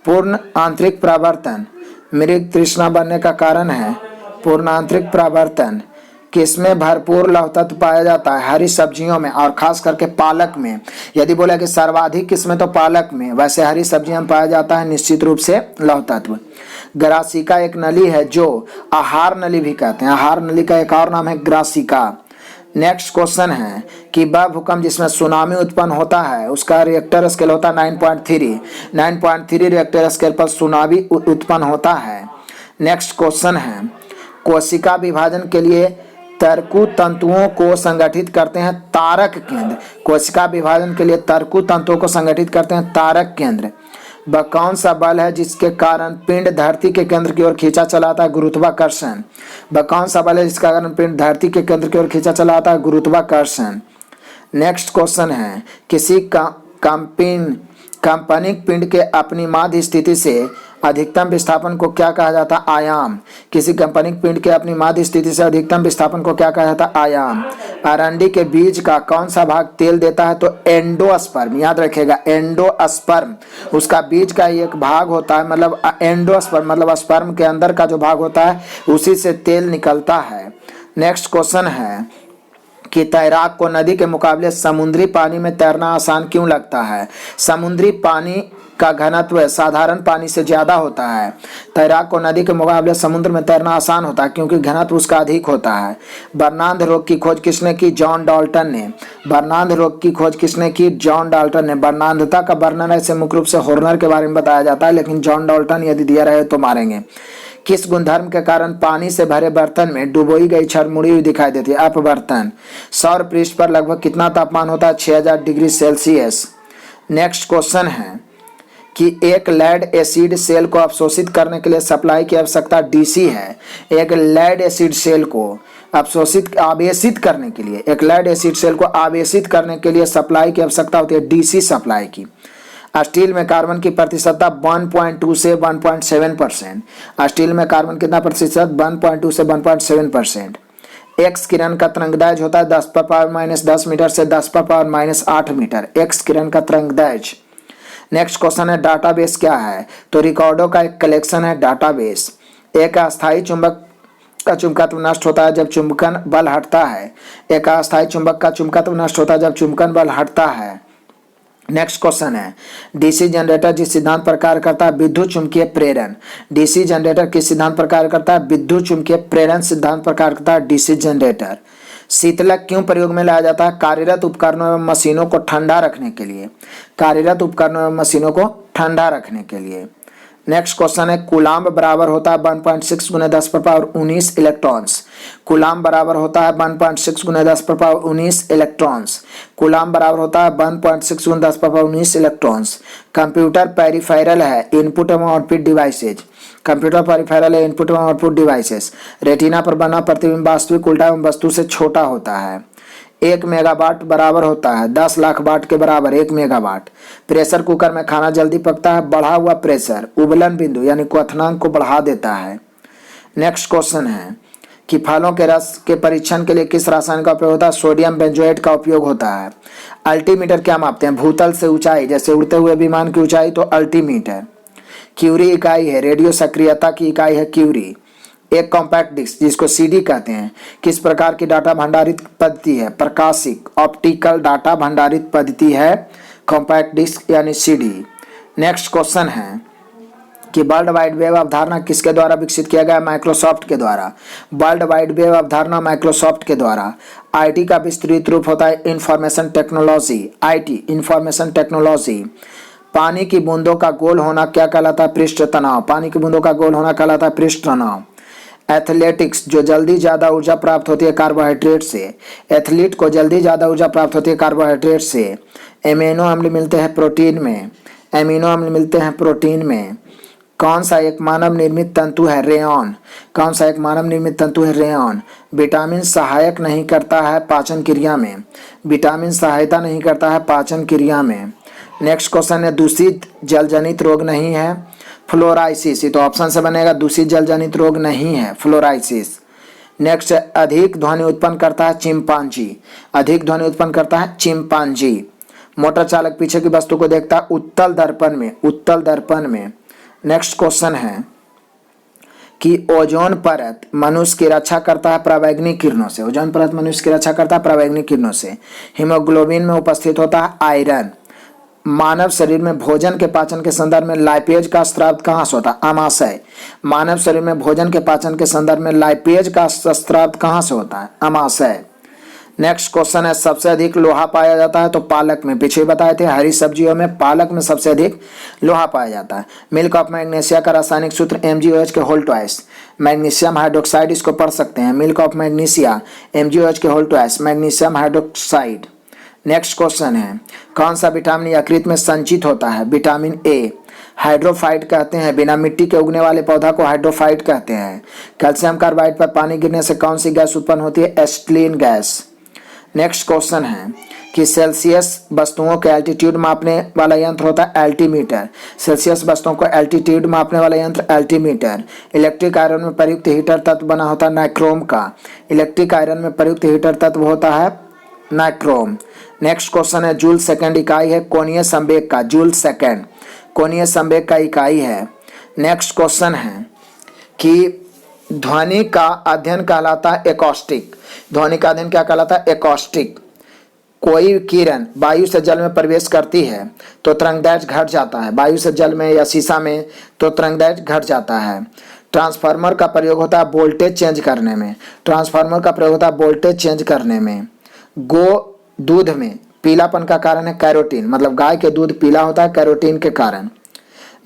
पूर्ण आंतरिक प्रवर्तन। मृग तृष्णा बनने का कारण है पूर्ण आंतरिक प्रवर्तन। किसमें भरपूर लौह तत्व पाया जाता है? हरी सब्जियों में और खास करके पालक में। यदि बोला कि सर्वाधिक किसमें, तो पालक में। वैसे हरी सब्जियों में पाया जाता है निश्चित रूप से लौह तत्व। ग्रासिका एक नली है जो आहार नली भी कहते हैं। आहार नली का एक और नाम है ग्रासिका। नेक्स्ट क्वेश्चन है कि वह भूकंप जिसमें सुनामी उत्पन्न होता है उसका रिएक्टर स्केल होता है 9.3। 9.3 रिएक्टर स्केल पर सुनामी उत्पन्न होता है। नेक्स्ट क्वेश्चन है कोशिका विभाजन के लिए तर्कु तंतुओं को संगठित करते हैं तारक केंद्र। कोशिका विभाजन के लिए तर्कु तंतुओं को संगठित करते हैं तारक केंद्र। वह कौन सा बल है जिसके कारण पिंड धरती के केंद्र की ओर खींचा चलाता है? गुरुत्वाकर्षण। वह कौन सा बल है जिसका कारण पिंड धरती के केंद्र की ओर खींचा चलाता है? गुरुत्वाकर्षण। नेक्स्ट क्वेश्चन है किसी काल्पनिक पिंड के अपनी माध्य स्थिति से अधिकतम विस्थापन को क्या कहा जाता है? आयाम। किसी काल्पनिक पिंड के अपनी माध्य स्थिति से अधिकतम विस्थापन को क्या कहा जाता है? आयाम। अरंडी के बीज का कौन सा भाग तेल देता है? तो एंडोस्पर्म। याद रखिएगा एंडोस्पर्म उसका बीज का एक भाग होता है, मतलब एंडोस्पर्म मतलब स्पर्म के अंदर का जो भाग होता है उसी से तेल निकलता है। नेक्स्ट क्वेश्चन है कि तैराक को नदी के मुकाबले समुद्री पानी में तैरना आसान क्यों लगता है? समुद्री पानी का घनत्व साधारण पानी से ज्यादा होता है। तैराक को नदी के मुकाबले समुद्र में तैरना आसान होता है क्योंकि घनत्व उसका अधिक होता है। बर्नार्ड रोग की खोज किसने की? जॉन डाल्टन ने। बर्नार्ड रोग की खोज किसने की? जॉन डाल्टन ने। बर्नार्डता का वर्णन ऐसे मुख्य रूप से हॉर्नर के बारे में बताया जाता है, लेकिन जॉन डाल्टन यदि दिया रहे तो मारेंगे। किस गुणधर्म के कारण पानी से भरे बर्तन में डुबोई गई छड़ मुड़ी हुई दिखाई देती है? अपवर्तन। सौर पृष्ठ पर लगभग कितना तापमान होता है? 6000 डिग्री सेल्सियस। नेक्स्ट क्वेश्चन है कि एक लेड एसिड सेल को अवशोषित करने के लिए सप्लाई की आवश्यकता डीसी है। एक लेड एसिड सेल को आवेशित करने के लिए, एक लेड एसिड सेल को आवेशित करने के लिए सप्लाई की आवश्यकता होती है डीसी सप्लाई की। स्टील में कार्बन की प्रतिशतता 1.2 से 1.7%। स्टील में कार्बन कितना प्रतिशत? 1.2 से 1.7%। एक्स किरण का तरंगदैर्घ्य होता है 10⁻⁻10 मीटर से 10⁻⁻8 मीटर। एक्स किरण का तरंगदैर्घ्य। नेक्स्ट क्वेश्चन है डाटाबेस क्या है? तो रिकॉर्डों का एक कलेक्शन है डाटाबेस। एक अस्थायी चुंबक का चुंबकत्व नष्ट होता है जब चुंबकन बल हटता है। एक अस्थायी चुंबक का चुंबकत्व नष्ट होता है जब चुंबकन बल हटता है। नेक्स्ट क्वेश्चन है डीसी जनरेटर जिस सिद्धांत पर कार्य करता है? विद्युत चुंबकीय प्रेरण। डीसी जनरेटर किस सिद्धांत पर कार्य करता है? विद्युत चुंबकीय प्रेरण सिद्धांत पर कार्य करता है डीसी जनरेटर। शीतलक क्यों प्रयोग में लाया जाता है? कार्यरत उपकरणों एवं मशीनों को ठंडा रखने के लिए। कार्यरत उपकरणों एवं मशीनों को ठंडा रखने के लिए। नेक्स्ट क्वेश्चन है कूलाम्ब बराबर होता है 1.6 × 10⁻19 इलेक्ट्रॉन्स। कूलाम्ब बराबर होता है 1.6 × 10⁻19 इलेक्ट्रॉन्स। कूलाम्ब बराबर होता है 1.6 × 10⁻19 इलेक्ट्रॉन्स। कंप्यूटर पेरिफेरल है इनपुट एवं आउटपुट डिवाइसेज। कंप्यूटर पेरिफेरल है इनपुट एवं आउटपुट डिवाइसेस। रेटिना पर बना प्रतिबिंब वास्तविक उल्टा एवं वस्तु से छोटा होता है। 1 मेगावाट बराबर होता है 10 लाख वाट के बराबर 1 मेगावाट। प्रेशर कुकर में खाना जल्दी पकता है। बढ़ा हुआ प्रेशर उबलन बिंदु यानी क्वथनांक को बढ़ा देता है। नेक्स्ट क्वेश्चन है कि फलों के रस के परीक्षण के लिए किस रसायन का उपयोग होता है? सोडियम बेंजोएट का उपयोग होता है। अल्टीमीटर क्या मापते हैं? भूतल से ऊंचाई, जैसे उड़ते हुए विमान की ऊंचाई तो अल्टीमीटर। क्यूरी इकाई है रेडियो सक्रियता की इकाई है क्यूरी। एक कॉम्पैक्ट डिस्क जिसको सीडी कहते हैं किस प्रकार की डाटा भंडारित पद्धति है? प्रकाशिक ऑप्टिकल डाटा भंडारित पद्धति है कॉम्पैक्ट डिस्क यानी सीडी। नेक्स्ट क्वेश्चन है कि वर्ल्ड वाइड वेब अवधारणा किसके द्वारा विकसित किया गया? माइक्रोसॉफ्ट के द्वारा। वर्ल्ड वाइड वेब अवधारणा माइक्रोसॉफ्ट के द्वारा। आईटी का विस्तृत रूप होता है information technology. IT information technology. पानी की बूंदों का गोल होना क्या कहलाता है? पृष्ठ तनाव। पानी की बूंदों का गोल होना कहलाता है पृष्ठ तनाव। एथलेटिक्स जो जल्दी ज़्यादा ऊर्जा प्राप्त होती है कार्बोहाइड्रेट से। एथलीट को जल्दी ज़्यादा ऊर्जा प्राप्त होती है कार्बोहाइड्रेट से। एमिनो अम्ल मिलते हैं प्रोटीन में। एमिनो अम्ल मिलते हैं प्रोटीन में। कौन सा एक मानव निर्मित तंतु है? रेयॉन। कौन सा एक मानव निर्मित तंतु है? रेयॉन। विटामिन सहायक नहीं करता है पाचन क्रिया में। विटामिन सहायता नहीं करता है पाचन क्रिया में। नेक्स्ट क्वेश्चन है दूषित जल जनित रोग नहीं है? फ्लोराइसिस। ये तो ऑप्शन से बनेगा दूषित जल जनित रोग नहीं है फ्लोराइसिस। नेक्स्ट अधिक ध्वनि उत्पन्न करता है चिंपांजी। अधिक ध्वनि उत्पन्न करता है चिंपांजी। मोटर चालक पीछे की वस्तु को देखता है उत्तल दर्पण में। उत्तल दर्पण में। नेक्स्ट क्वेश्चन है कि ओजोन परत मनुष्य की रक्षा करता है परावैंगनिक किरणों से। ओजोन परत मनुष्य की रक्षा करता है परावैंगनिक किरणों से। हीमोग्लोबिन में उपस्थित होता है आयरन। मानव शरीर में भोजन के पाचन के संदर्भ में लाइपेज का स्राव कहाँ से होता है? अमाशय। मानव शरीर में भोजन के पाचन के संदर्भ में लाइपेज का स्राव कहाँ से होता है? अमाशय। नेक्स्ट क्वेश्चन है, सबसे अधिक लोहा पाया जाता है तो पालक में। पीछे बताए थे हरी सब्जियों में पालक में सबसे अधिक लोहा पाया जाता है। मिल्क ऑफ मैग्नीशिया का रासायनिक सूत्र MgOH के होल ट्वाइस। मैग्नीशियम हाइड्रोक्साइड इसको पढ़ सकते हैं। मिल्क ऑफ मैग्नीशिया MgOH के whole twice magnesium hydroxide. Next question है, कौन सा विटामिन यकृत में संचित होता है? Vitamin A. हाइड्रोफाइट कहते हैं, बिना मिट्टी के उगने वाले पौधा को हाइड्रोफाइट कहते हैं। कैल्शियम कार्बाइड पर पानी गिरने से कौन सी गैस उत्पन्न होती है? Acetylene gas. नेक्स्ट क्वेश्चन है कि सेल्सियस वस्तुओं के एल्टीट्यूड मापने वाला यंत्र होता है एल्टीमीटर। सेल्सियस वस्तुओं को एल्टीट्यूड मापने वाला यंत्र एल्टीमीटर। इलेक्ट्रिक आयरन में प्रयुक्त हीटर तत्व बना होता है नाइक्रोम का। इलेक्ट्रिक आयरन में प्रयुक्त हीटर तत्व होता है नाइक्रोम। नेक्स्ट क्वेश्चन है, जूल सेकंड इकाई है कोणीय संवेग का। जूल सेकंड कोणीय संवेग का इकाई है। नेक्स्ट क्वेश्चन है कि ध्वनि का अध्ययन कहलाता है एकॉस्टिक। ध्वनि का अध्ययन क्या कहलाता है? एकॉस्टिक। कोई किरण वायु से जल में प्रवेश करती है तो तरंगदैर्घ्य घट जाता है। वायु से जल में या शीशा में तो तरंगदैर्घ्य घट जाता है। ट्रांसफार्मर का प्रयोग होता है वोल्टेज चेंज करने में। ट्रांसफार्मर का प्रयोग होता है वोल्टेज चेंज करने में। गो दूध में पीलापन का कारण है कैरोटीन, मतलब गाय के दूध पीला होता है कैरोटीन के कारण।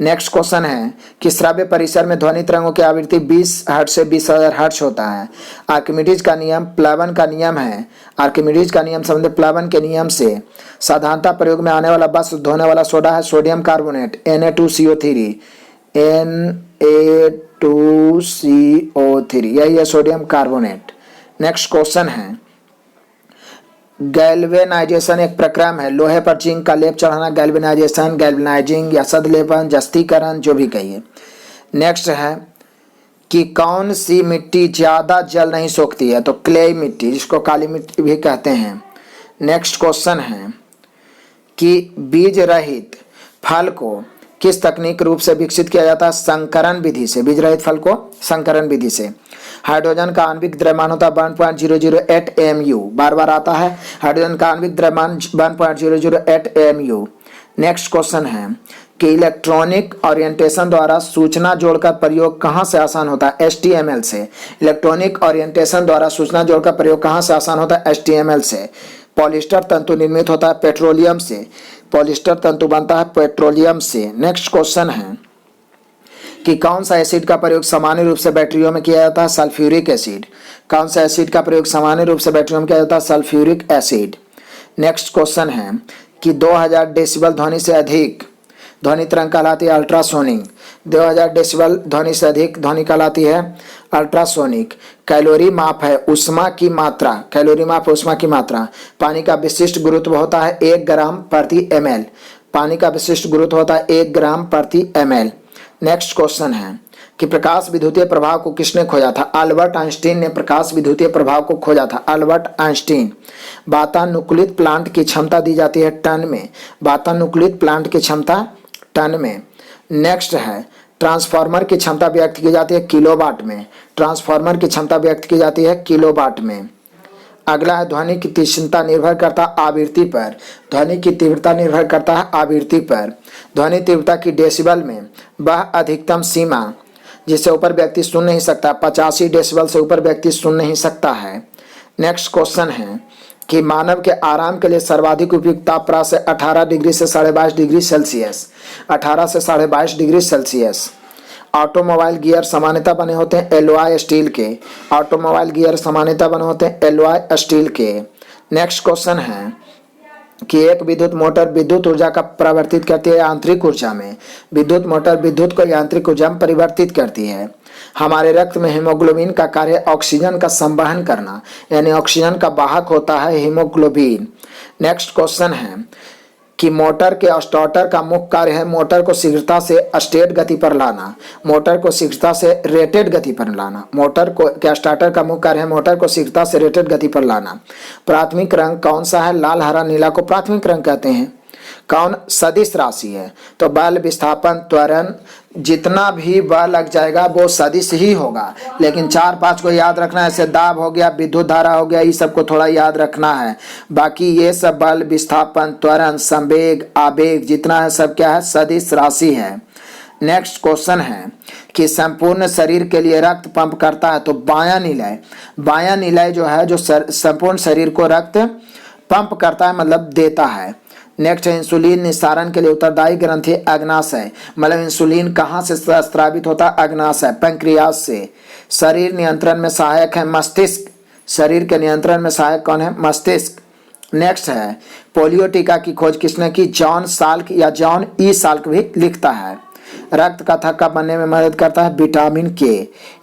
नेक्स्ट क्वेश्चन है कि श्राव्य परिसर में ध्वनि तरंगों की आवृत्ति 20 हर्ट्ज से 20,000 हर्ट्ज होता है। आर्किमिडीज का नियम प्लावन का नियम है। आर्किमिडीज का नियम संबंधित प्लावन के नियम से साधारणतः प्रयोग में आने वाला वस्त्र धोने वाला सोडा है सोडियम कार्बोनेट Na2CO3। Na2CO3 यही है सोडियम कार्बोनेट। नेक्स्ट क्वेश्चन है, गैल्वेनाइजेशन एक प्रक्रम है। लोहे पर जिंक का लेप चढ़ाना गैल्वेनाइजेशन, गैल्वेनाइजिंग या सदलेपन, जस्तीकरण, जो भी कहिए। नेक्स्ट है कि कौन सी मिट्टी ज्यादा जल नहीं सोखती है? तो क्ले मिट्टी, जिसको काली मिट्टी भी कहते हैं। नेक्स्ट क्वेश्चन है कि बीज रहित फल को किस तकनीक रूप से विकसित किया जाता है? संकरण विधि से। बीज रहित फल को संकरण विधि से। हाइड्रोजन का आणविक द्रव्यमान होता है 1.008 AMU। बार बार आता है, हाइड्रोजन का आणविक द्रव्यमान 1.008 AMU। नेक्स्ट क्वेश्चन है कि इलेक्ट्रॉनिक ओरिएंटेशन द्वारा सूचना जोड़कर प्रयोग कहाँ से आसान होता है? HTML से। इलेक्ट्रॉनिक ओरिएंटेशन द्वारा सूचना जोड़कर प्रयोग कहाँ से आसान होता है? HTML से। पॉलिस्टर तंतु निर्मित होता है पेट्रोलियम से। पॉलिस्टर तंतु बनता है पेट्रोलियम से। नेक्स्ट क्वेश्चन है कि कौन सा एसिड का प्रयोग सामान्य रूप से बैटरियों में किया जाता है? Sulphuric acid. कौन सा एसिड का प्रयोग सामान्य रूप से बैटरियों में किया जाता है? Sulphuric acid. नेक्स्ट क्वेश्चन है कि 2000 डेसिबल ध्वनि से अधिक ध्वनि तरंग कहलाती है अल्ट्रासोनिक। 2000 डेसिबल ध्वनि से अधिक ध्वनि कहलाती है अल्ट्रासोनिक। कैलोरी माप है उष्मा की मात्रा। कैलोरी माप है उष्मा की मात्रा। पानी का विशिष्ट गुरुत्व होता है 1 ग्राम प्रति ml। पानी का विशिष्ट गुरुत्व होता है 1 ग्राम प्रति ml। नेक्स्ट क्वेश्चन है कि प्रकाश विद्युतीय प्रभाव को किसने खोजा था? अल्बर्ट आइंस्टीन ने प्रकाश विद्युतीय प्रभाव को खोजा था। Albert Einstein. वातानुकूलित प्लांट की क्षमता दी जाती है टन में। वातानुकूलित प्लांट की क्षमता टन में। नेक्स्ट है ट्रांसफार्मर की क्षमता व्यक्त की जाती है किलोवाट में। ट्रांसफार्मर की क्षमता व्यक्त की जाती है किलोवाट में। अगला है ध्वनि की तीक्ष्णता निर्भर करता है आवृत्ति पर। ध्वनि की तीव्रता निर्भर करता है आवृत्ति पर। ध्वनि तीव्रता की डेसिबल में वह अधिकतम सीमा जिससे ऊपर व्यक्ति सुन नहीं सकता, 85 डेसिबल से ऊपर व्यक्ति सुन नहीं सकता है। नेक्स्ट क्वेश्चन है कि मानव के आराम के लिए सर्वाधिक उपयुक्त तापक्रम 18 डिग्री से 22.5 डिग्री सेल्सियस। 18 से 22.5 डिग्री सेल्सियस। ऑटोमोबाइल गियर सामान्यतः बने होते हैं एलॉय स्टील के। ऑटोमोबाइल गियर सामान्यतः बने होते हैं एलॉय स्टील के। नेक्स्ट क्वेश्चन है कि एक विद्युत मोटर विद्युत ऊर्जा का परिवर्तित करती है यांत्रिक ऊर्जा में। विद्युत मोटर विद्युत को यांत्रिक ऊर्जा में परिवर्तित करती है। हमारे रक्त में हीमोग्लोबिन का कार्य ऑक्सीजन का संवहन करना, यानी ऑक्सीजन का वाहक होता है हीमोग्लोबिन। नेक्स्ट क्वेश्चन है कि मोटर के स्टार्टर का मुख्य कार्य है मोटर को शीघ्रता से स्टेट गति पर लाना। मोटर को शीघ्रता से रेटेड गति पर लाना। मोटर को क्या स्टार्टर का मुख्य कार्य है मोटर को शीघ्रता से रेटेड गति पर लाना। प्राथमिक रंग कौन सा है? लाल हरा नीला को प्राथमिक रंग कहते हैं। कौन सदिश राशि है। तो बल, विस्थापन, त्वरण, जितना भी बल लग जाएगा वो सदिश ही होगा। लेकिन 4-5 को याद रखना है, जैसे दाब हो गया, विद्युत धारा हो गया, ये सब को थोड़ा याद रखना है। बाकी ये सब बल, विस्थापन, त्वरण, संवेग, आवेग जितना है सब क्या है, सदिश राशि है। नेक्स्ट क्वेश्चन है कि संपूर्ण शरीर के लिए रक्त पंप करता है तो बायां निलय, बायां निलय जो है जो संपूर्ण शरीर को रक्त पंप करता है मतलब देता है। नेक्स्ट है इंसुलिन निस्सारण के लिए उत्तरदायी ग्रंथि अग्नाशय, मतलब इंसुलिन कहाँ से स्रावित होता है, अग्नाशय, पैंक्रियास से। शरीर नियंत्रण में सहायक है मस्तिष्क, शरीर के नियंत्रण में सहायक कौन है, मस्तिष्क। नेक्स्ट है पोलियो टीका की खोज किसने की, जॉन साल्क या जॉन ई साल्क भी लिखता है। रक्त का थक्का बनने में मदद करता है विटामिन के।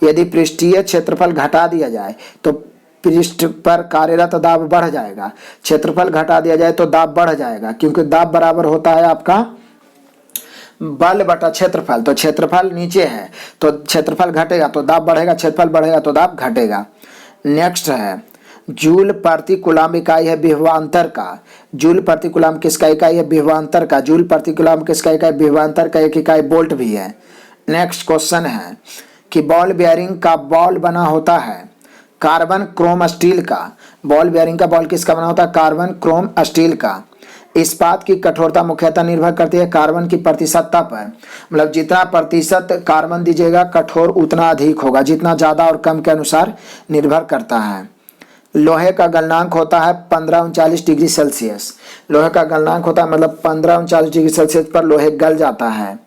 यदि पृष्ठीय क्षेत्रफल घटा दिया जाए तो पृष्ठ पर कार्यरत दाब बढ़ जाएगा, क्षेत्रफल घटा दिया जाए तो दाब बढ़ जाएगा, क्योंकि दाब बराबर होता है आपका बल बटा क्षेत्रफल। तो क्षेत्रफल नीचे है तो क्षेत्रफल घटेगा तो दाब बढ़ेगा, क्षेत्रफल बढ़ेगा तो दाब घटेगा। नेक्स्ट है जूल प्रति कूलम इकाई है विभवांतर का, जूल प्रति कूलम किसका इकाई है, विभवांतर का। जूल प्रति कूलम किसका इकाई, विभवांतर का एक इकाई वोल्ट भी है। नेक्स्ट क्वेश्चन है कि बॉल बेयरिंग का बॉल बना होता है कार्बन क्रोम स्टील का, बॉल बेयरिंग का बॉल किसका बना होता है, कार्बन क्रोम स्टील का। इस्पात की कठोरता मुख्यतः निर्भर करती है कार्बन की प्रतिशतता पर, मतलब जितना प्रतिशत कार्बन दीजिएगा कठोर उतना अधिक होगा, जितना ज़्यादा और कम के अनुसार निर्भर करता है। लोहे का गलनांक होता है 15-39 डिग्री सेल्सियस, लोहे का गलनांक होता है मतलब 15-39 डिग्री सेल्सियस पर लोहे गल जाता है।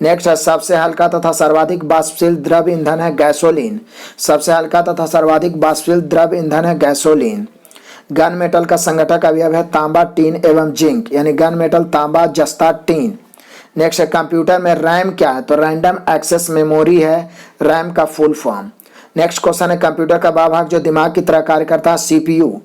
नेक्स्ट है सबसे हल्का तथा सर्वाधिक वाष्पशील द्रव ईंधन है गैसोलीन, सबसे हल्का तथा सर्वाधिक वाष्पशील द्रव ईंधन है गैसोलीन। गन मेटल का संगठक अवयव है तांबा, टीन एवं जिंक, यानी गन मेटल तांबा, जस्ता, टीन। नेक्स्ट है कंप्यूटर में रैम क्या है, तो रैंडम एक्सेस मेमोरी है रैम का फुल फॉर्म। नेक्स्ट क्वेश्चन है कंप्यूटर का वह भाग जो दिमाग की तरह कार्य करता है, सीपीयू।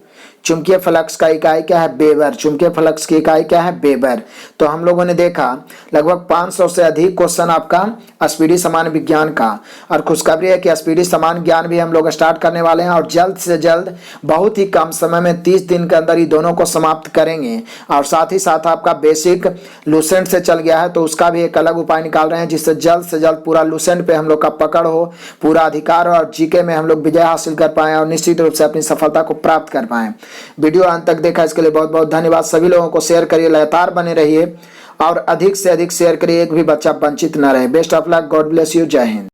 चुंबकीय फ्लक्स का इकाई क्या है, वेबर, चुंबकीय फ्लक्स की इकाई क्या है, वेबर। तो हम लोगों ने देखा लगभग 500 से अधिक क्वेश्चन आपका स्पीडी समान विज्ञान का, और खुशखबरी है कि स्पीडी समान ज्ञान भी हम लोग स्टार्ट करने वाले हैं और जल्द से जल्द बहुत ही कम समय में 30 दिन के अंदर ही दोनों को समाप्त करेंगे। और साथ ही साथ आपका बेसिक लूसेंट से चल गया है तो उसका भी एक अलग उपाय निकाल रहे हैं जिससे जल्द से जल्द पूरा लूसेंट पे हम लोग का पकड़ हो, पूरा अधिकार हो और जीके में हम लोग विजय हासिल कर पाएं और निश्चित रूप से अपनी सफलता को प्राप्त कर पाएं। वीडियो अंत तक देखा इसके लिए बहुत बहुत धन्यवाद। सभी लोगों को शेयर करिए, लगातार बने रहिए और अधिक से अधिक शेयर करिए, एक भी बच्चा वंचित न रहे। Best of luck, God bless you, जय हिंद।